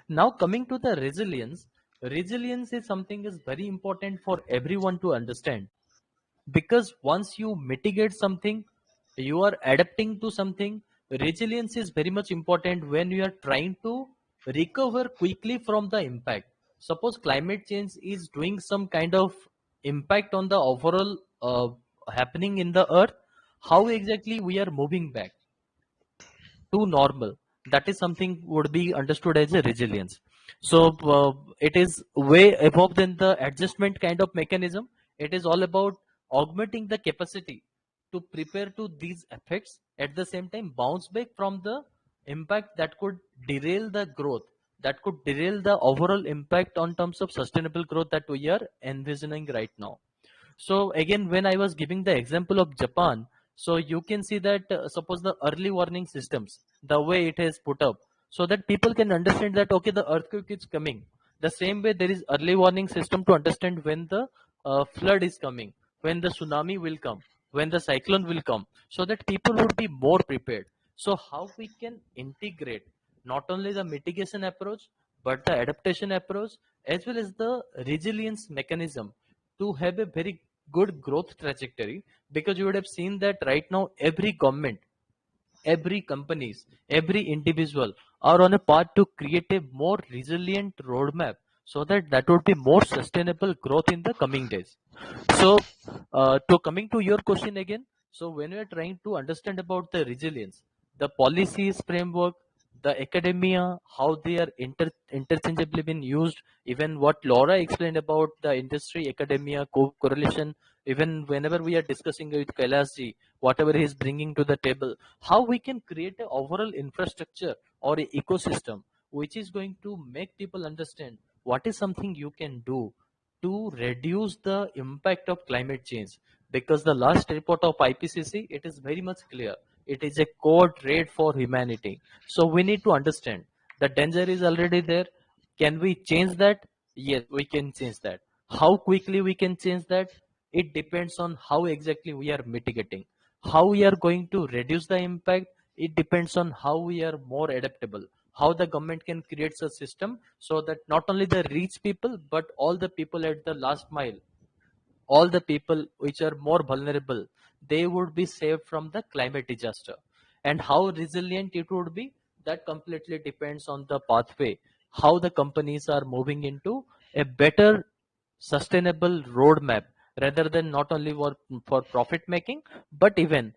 Now coming to the resilience, resilience is something is very important for everyone to understand, because once you mitigate something, you are adapting to something. Resilience is very much important when you are trying to recover quickly from the impact. Suppose climate change is doing some kind of impact on the overall happening in the earth, how exactly we are moving back to normal, that is something would be understood as a resilience. So it is way above than the adjustment kind of mechanism. It is all about augmenting the capacity to prepare to these effects, at the same time bounce back from the impact that could derail the growth, that could derail the overall impact on terms of sustainable growth that we are envisioning right now. So again, when I was giving the example of Japan, so you can see that suppose the early warning systems, the way it is put up, so that people can understand that okay, the earthquake is coming. The same way there is early warning system to understand when the flood is coming, when the tsunami will come, when the cyclone will come, so that people would be more prepared. So how we can integrate not only the mitigation approach but the adaptation approach as well as the resilience mechanism to have a very good growth trajectory, because you would have seen that right now every government, every companies, every individual are on a path to create a more resilient roadmap, so that that would be more sustainable growth in the coming days. So to coming to your question again, so when we are trying to understand about the resilience, the policies framework, the academia, how they are interchangeably been used, even what Laura explained about the industry academia correlation, even whenever we are discussing with Kailash ji, whatever he is bringing to the table, how we can create an overall infrastructure or a ecosystem which is going to make people understand what is something you can do to reduce the impact of climate change. Because the last report of IPCC, it is very much clear, it is a code red for humanity. So we need to understand the danger is already there. Can we change that? Yes, we can change that. How quickly we can change that? It depends on how exactly we are mitigating. How we are going to reduce the impact, it depends on how we are more adaptable, how the government can create a system so that not only the rich people but all the people at the last mile, all the people which are more vulnerable, they would be saved from the climate disaster. And how resilient it would be, that completely depends on the pathway, how the companies are moving into a better sustainable roadmap, rather than not only for profit making but even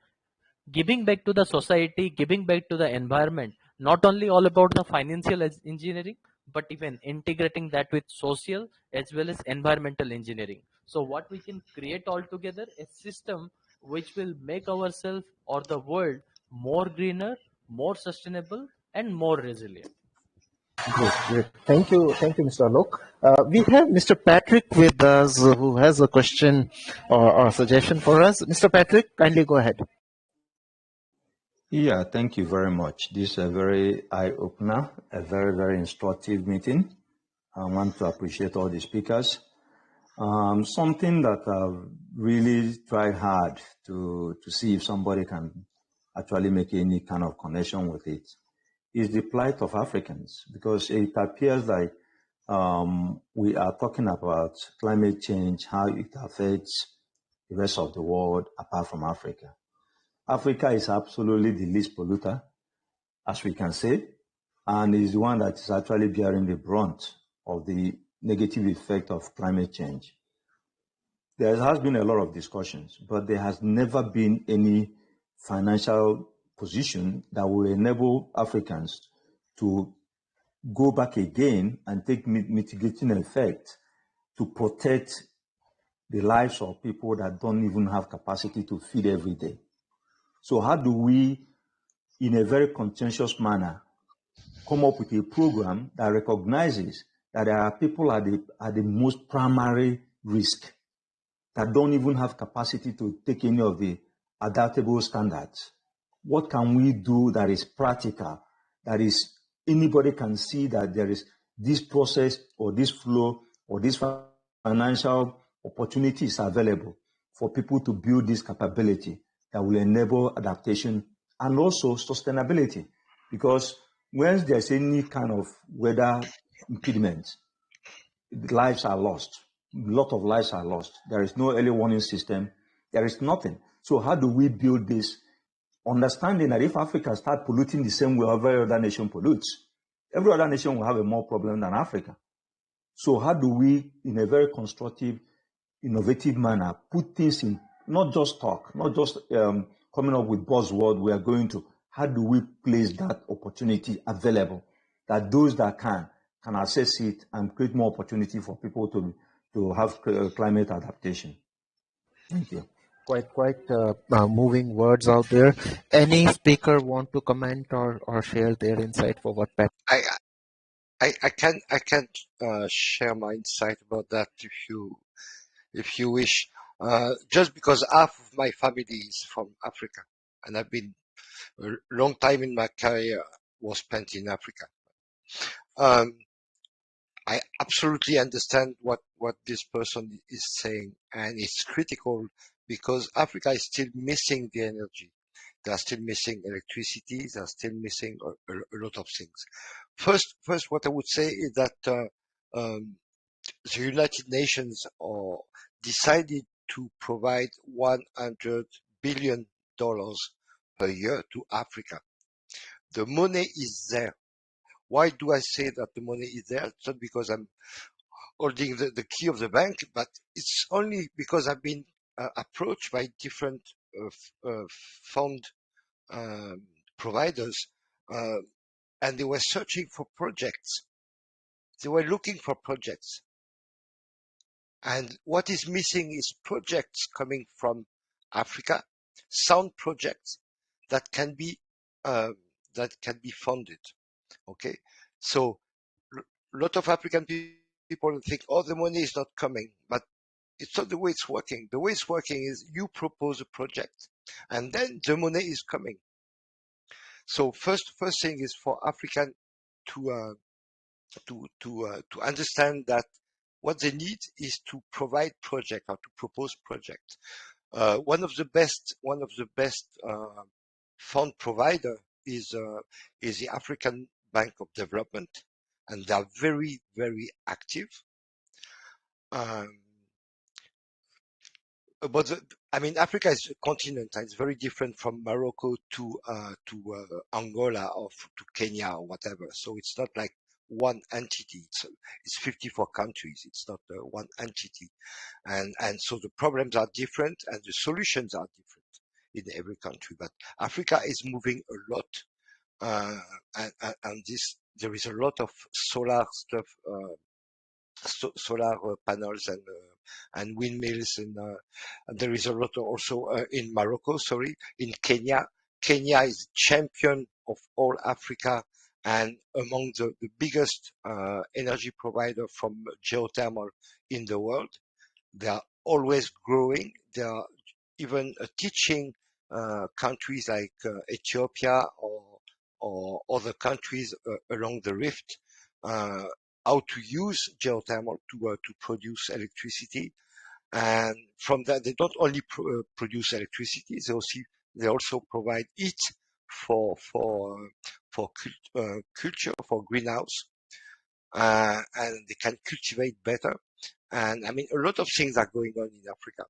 giving back to the society, giving back to the environment, not only all about the financial engineering, but even integrating that with social as well as environmental engineering. So what we can create altogether a system which will make ourselves or the world more greener, more sustainable, and more resilient. Great, great. Thank you, Mr. Alok. We have Mr. Patrick with us who has a question or suggestion for us. Mr. Patrick, kindly go ahead. Yeah, thank you very much. This is a very eye-opener, a very, very instructive meeting. I want to appreciate all the speakers. Something that I've really tried hard to see if somebody can actually make any kind of connection with it is the plight of Africans, because it appears like we are talking about climate change, how it affects the rest of the world apart from Africa. Africa is absolutely the least polluter, as we can say, and is the one that is actually bearing the brunt of the negative effect of climate change. There has been a lot of discussions, but there has never been any financial position that will enable Africans to go back again and take mitigating effect to protect the lives of people that don't even have capacity to feed every day. So how do we, in a very conscientious manner, come up with a program that recognizes that there are people at the most primary risk that don't even have capacity to take any of the adaptable standards? What can we do that is practical, that is anybody can see that there is this process or this flow or this financial opportunities available for people to build this capability that will enable adaptation and also sustainability? Because when there's any kind of weather impediment, lives are lost. A lot of lives are lost. There is no early warning system. There is nothing. So how do we build this? Understanding that if Africa start polluting the same way every other nation pollutes, every other nation will have a more problem than Africa. So how do we, in a very constructive, innovative manner, put things in, not just talk, not just coming up with buzzword, we are going to, how do we place that opportunity available, that those that can access it and create more opportunity for people to have climate adaptation? Thank you. Quite moving words out there. Any speaker want to comment or share their insight for what Pat? I I can't share my insight about that if you wish. Just because half of my family is from Africa, and I've been a long time in my career was spent in Africa. Um, I absolutely understand what this person is saying, and it's critical because Africa is still missing the energy. They are still missing electricity. They are still missing a lot of things. First, what I would say is that um, the United Nations decided to provide $100 billion per year to Africa. The money is there. Why do I say that the money is there? It's not because I'm holding the key of the bank, but it's only because I've been approached by different fund um, providers, uh, and they were searching for projects. They were looking for projects. And what is missing is projects coming from Africa, sound projects that can be uh, funded. Okay, so a lot of African people think, oh, the money is not coming, but it's not the way it's working. The way it's working is you propose a project, and then the money is coming. So first thing is for African to to understand that what they need is to provide project or to propose project. One of the best fund provider is the African Bank of Development, and they are very active. Um, but I mean, Africa is a continent, and it's very different from Morocco to Angola or to Kenya or whatever. So it's not like one entity. It's 54 countries. It's not one entity, and so the problems are different and the solutions are different in every country. But Africa is moving a lot, and this there is a lot of solar stuff. Solar panels and windmills, and there is a lot also in Morocco. Sorry, in Kenya. Kenya is champion of all Africa and among the biggest energy provider from geothermal in the world. They are always growing. They are even teaching countries like Ethiopia or other countries along the rift uh, how to use geothermal to produce electricity. And from that, they don't only produce electricity; they also provide heat for culture, for greenhouse, and they can cultivate better. And I mean, a lot of things are going on in Africa.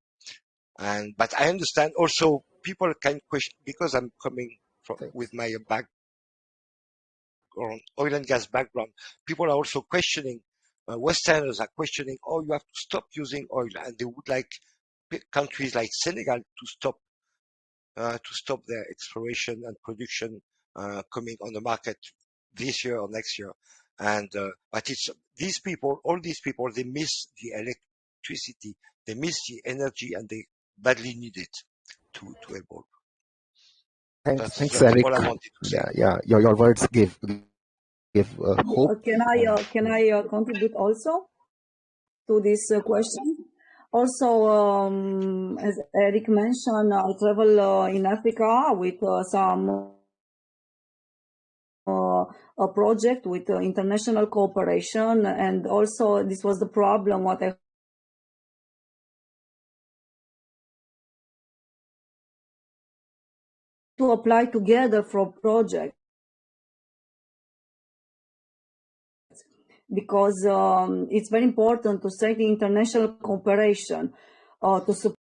But I understand also people can question because I'm coming from with Thanks. my background, oil and gas background. People are also questioning. Westerners are questioning. Oh, you have to stop using oil, and they would like countries like Senegal to stop their exploration and production coming on the market this year or next year. And but it's all these people, they miss the electricity, they miss the energy, and they badly need it to evolve. Thanks, That's Eric. all I wanted to say. Yeah. Your words give hope. And Can I contribute also to this question? Also, as Eric mentioned, I travel in Africa with some a project with international cooperation, and also this was the problem what I to apply together for project because it's very important to strengthen international cooperation to support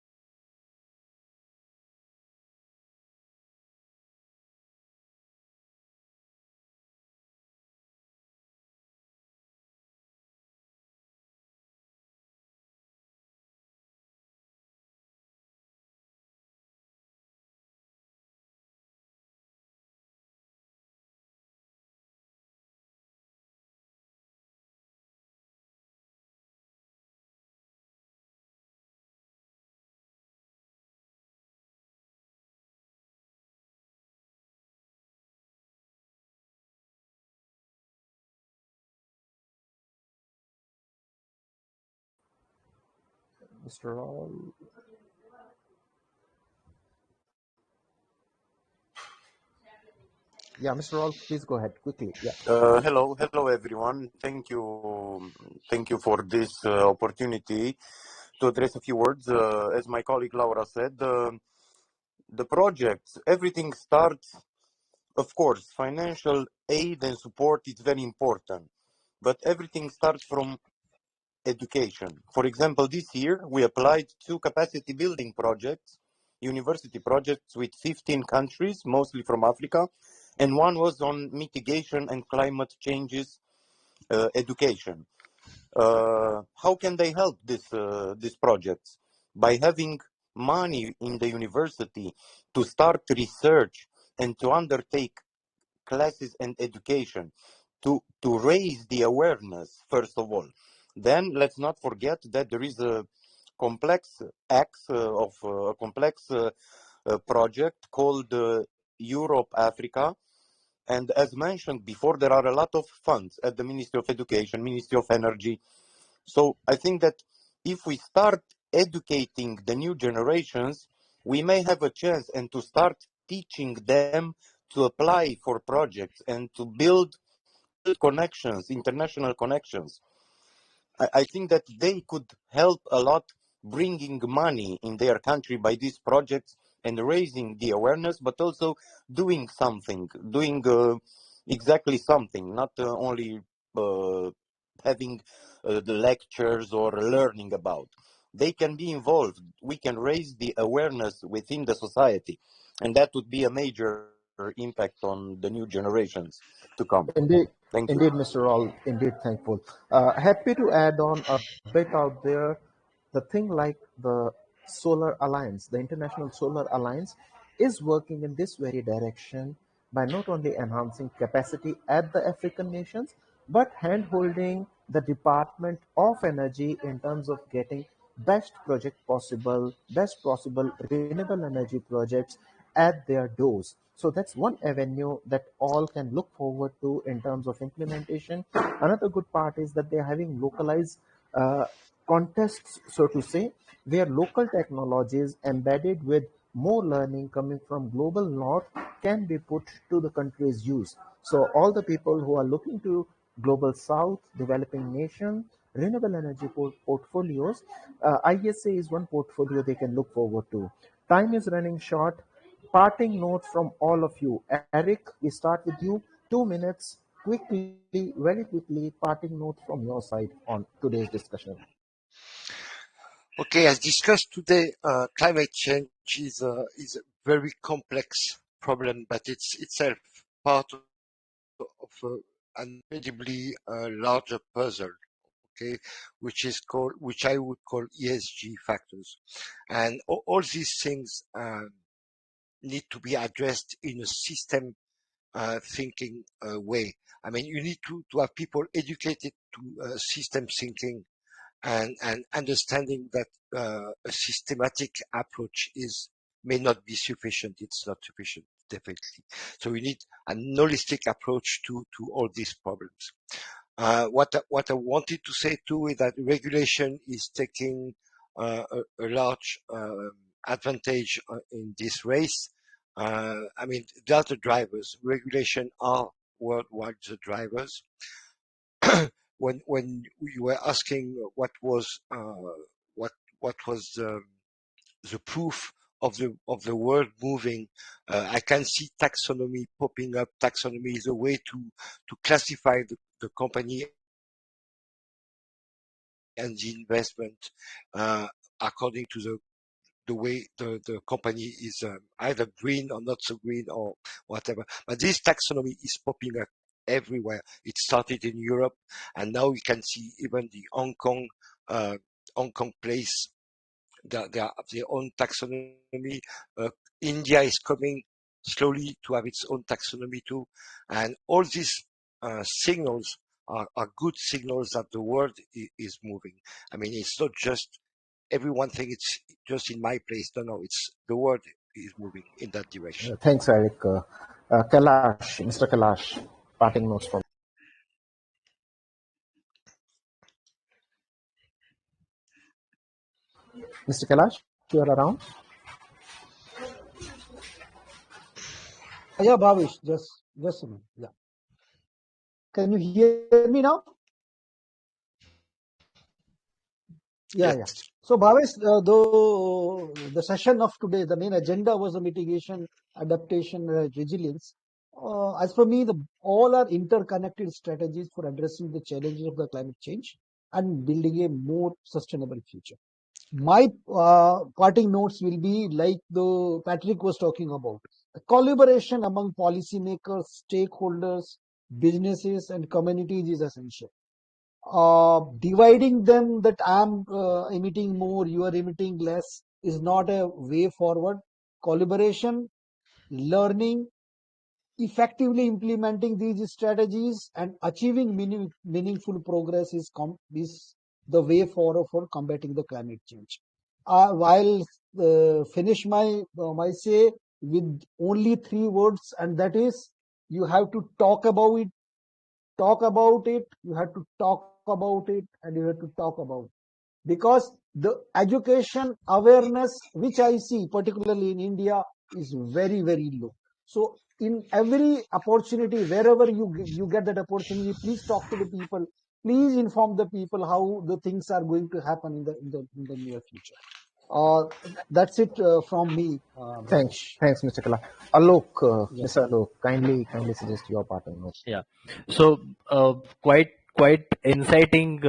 Mr. Raul. Yeah, Mr. Raul, please go ahead quickly. Yeah. Hello everyone. Thank you for this opportunity to address a few words. As my colleague Laura said, the projects, everything starts, of course, financial aid and support is very important, but everything starts from education. For example, this year we applied 2 capacity building projects, university projects with 15 countries, mostly from Africa, and one was on mitigation and climate changes education. How can they help these projects? By having money in the university to start research and to undertake classes and education to raise the awareness, first of all. Then let's not forget that there is a complex axe of a complex project called Europe Africa. And as mentioned before, there are a lot of funds at the Ministry of Education, Ministry of Energy. So I think that if we start educating the new generations, we may have a chance and to start teaching them to apply for projects and to build connections, international connections. I think that they could help a lot bringing money in their country by these projects and raising the awareness, but also doing something, doing exactly something, not only uh, having the lectures or learning about. They can be involved. We can raise the awareness within the society, and that would be a major impact on the new generations to come. Indeed, Thank you. indeed, Mr. Raul, indeed thankful. Happy to add on a bit out there. The thing like the Solar Alliance, the International Solar Alliance, is working in this very direction by not only enhancing capacity at the African nations, but hand-holding the Department of Energy in terms of getting best possible renewable energy projects at their doors. So that's one avenue that all can look forward to in terms of implementation. Another good part is that they're having localized uh, contests, so to say, where local technologies embedded with more learning coming from global north can be put to the country's use. So all the people who are looking to global south, developing nation, renewable energy portfolios, ISA is one portfolio they can look forward to. Time is running short. Parting note from all of you. Eric, we start with you. 2 minutes, quickly, very quickly, parting note from your side on today's discussion. Okay, as discussed today, climate change is a very complex problem, but it's itself part of an incredibly larger puzzle. Okay, which I would call ESG factors, and all these things need to be addressed in a system thinking way. I mean, you need to have people educated to system thinking and understanding that a systematic approach may not be sufficient. It's not sufficient, definitely. So we need a holistic approach to all these problems. What I wanted to say too is that regulation is taking a large advantage in this race. I mean, they are the drivers. Regulation are worldwide the drivers. When you were asking what what was the proof of the world moving, I can see taxonomy popping up. Taxonomy is a way to classify the company and the investment according to the way the company is either green or not so green or whatever. But this taxonomy is popping up everywhere. It started in Europe, and now we can see even the Hong Kong place. They have their own taxonomy. India is coming slowly to have its own taxonomy too, and all these signals are good signals that the world is moving. I mean, it's not just everyone think it's just in my place. No, it's the world is moving in that direction. Thanks, Eric. Kailash, Mr. Kailash, parting notes from. Mr. Kailash, you are around? Yeah, Bhavish, just a minute. Yeah. Can you hear me now? Yeah, yeah. Yes. So, Bhavesh, though the session of today, the main agenda was the mitigation, adaptation, resilience. As for me, all are interconnected strategies for addressing the challenges of the climate change and building a more sustainable future. My parting notes will be like the Patrick was talking about. The collaboration among policymakers, stakeholders, businesses, and communities is essential. Dividing them that I'm emitting more, you are emitting less is not a way forward. Collaboration, learning, effectively implementing these strategies and achieving meaningful progress is the way forward for combating the climate change. While finish my say with only three words, and that is you have to talk about it, you have to talk about it, and you have to talk about it. Because the education awareness, which I see particularly in India, is very, very low. So in every opportunity, wherever you get that opportunity, please talk to the people. Please inform the people how the things are going to happen in the near future. Uh, that's it from me, Bhavesh. Thanks, Mr. Kailash. Alok, Yeah. Mr. Alok, kindly suggest your parting note. Yeah. So quite inciting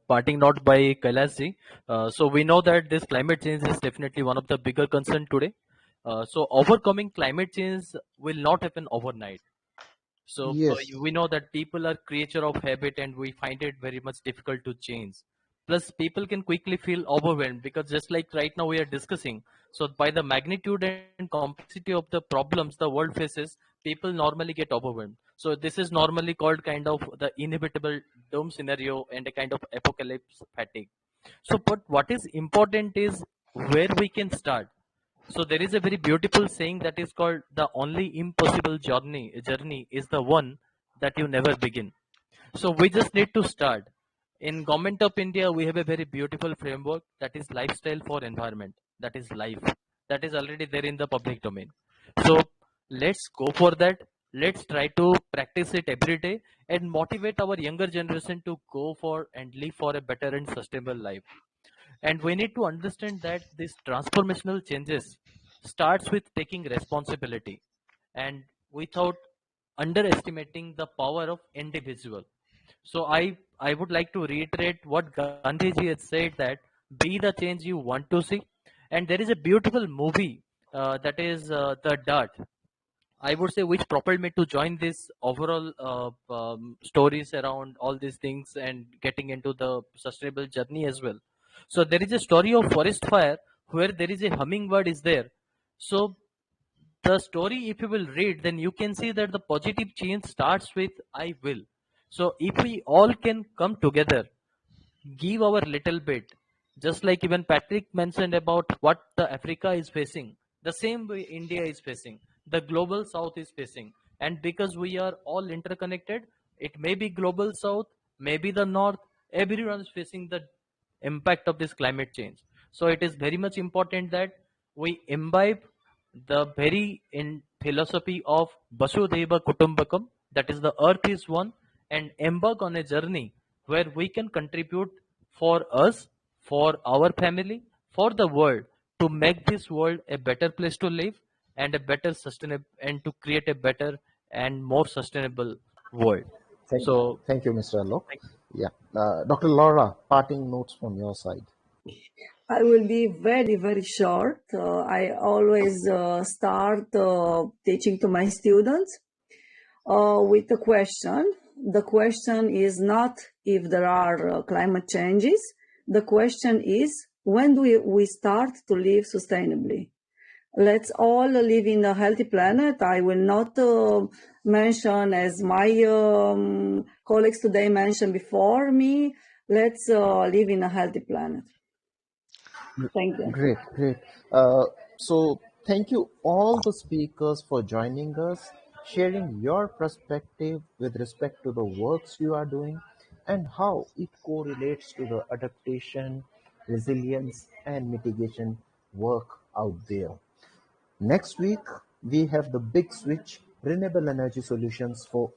parting note by Kailash ji. So we know that this climate change is definitely one of the bigger concern today. So overcoming climate change will not happen overnight. So Yes. we know that people are creature of habit, and we find it very much difficult to change. Plus, people can quickly feel overwhelmed because just like right now we are discussing. So by the magnitude and complexity of the problems the world faces, people normally get overwhelmed. So this is normally called kind of the inevitable doom scenario and a kind of apocalypse fatigue. So, but what is important is where we can start. So there is a very beautiful saying that is called the only impossible journey is the one that you never begin. So we just need to start. In Government of India, we have a very beautiful framework that is lifestyle for environment. That is life. That is already there in the public domain. So let's go for that. Let's try to practice it every day and motivate our younger generation to go for and live for a better and sustainable life. And we need to understand that this transformational changes starts with taking responsibility and without underestimating the power of individual. So I would like to reiterate what Gandhiji had said, that be the change you want to see. And there is a beautiful movie that is The Dirt, I would say, which propelled me to join this overall stories around all these things and getting into the sustainable journey as well. So there is a story of forest fire where there is a hummingbird is there. So the story, if you will read, then you can see that the positive change starts with I will. So if we all can come together, give our little bit, just like even Patrick mentioned about what the Africa is facing, the same way India is facing, the global south is facing. And because we are all interconnected, it may be global south, maybe the north, everyone is facing the impact of this climate change. So it is very much important that we imbibe the very in philosophy of Vasudhaiva Kutumbakam, that is the earth is one, and embark on a journey where we can contribute for us, for our family, for the world, to make this world a better place to live and a better sustainable, and to create a better and more sustainable world. Thank, So thank you, Mr. Alok. Yeah. Dr. Laura, parting notes from your side. I will be very, very short. I always start teaching to my students with a question. The question is not if there are climate changes. The question is, when do we start to live sustainably? Let's all live in a healthy planet. I will not mention, as my colleagues today mentioned before me, let's live in a healthy planet. Thank you. Great. Uh, so, thank you all the speakers for joining us, sharing your perspective with respect to the works you are doing and how it correlates to the adaptation, resilience, and mitigation work out there. Next week, we have the big switch renewable energy solutions for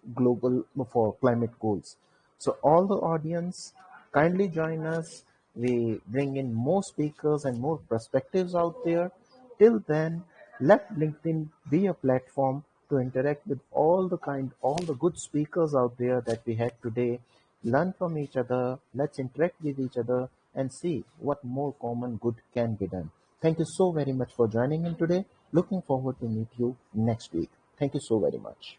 climate goals. So all the audience, kindly join us. We bring in more speakers and more perspectives out there. Till then, let LinkedIn be a platform to interact with all the good speakers out there that we had today. Learn from each other. Let's interact with each other and see what more common good can be done. Thank you so very much for joining in today. Looking forward to meet you next week. Thank you so very much.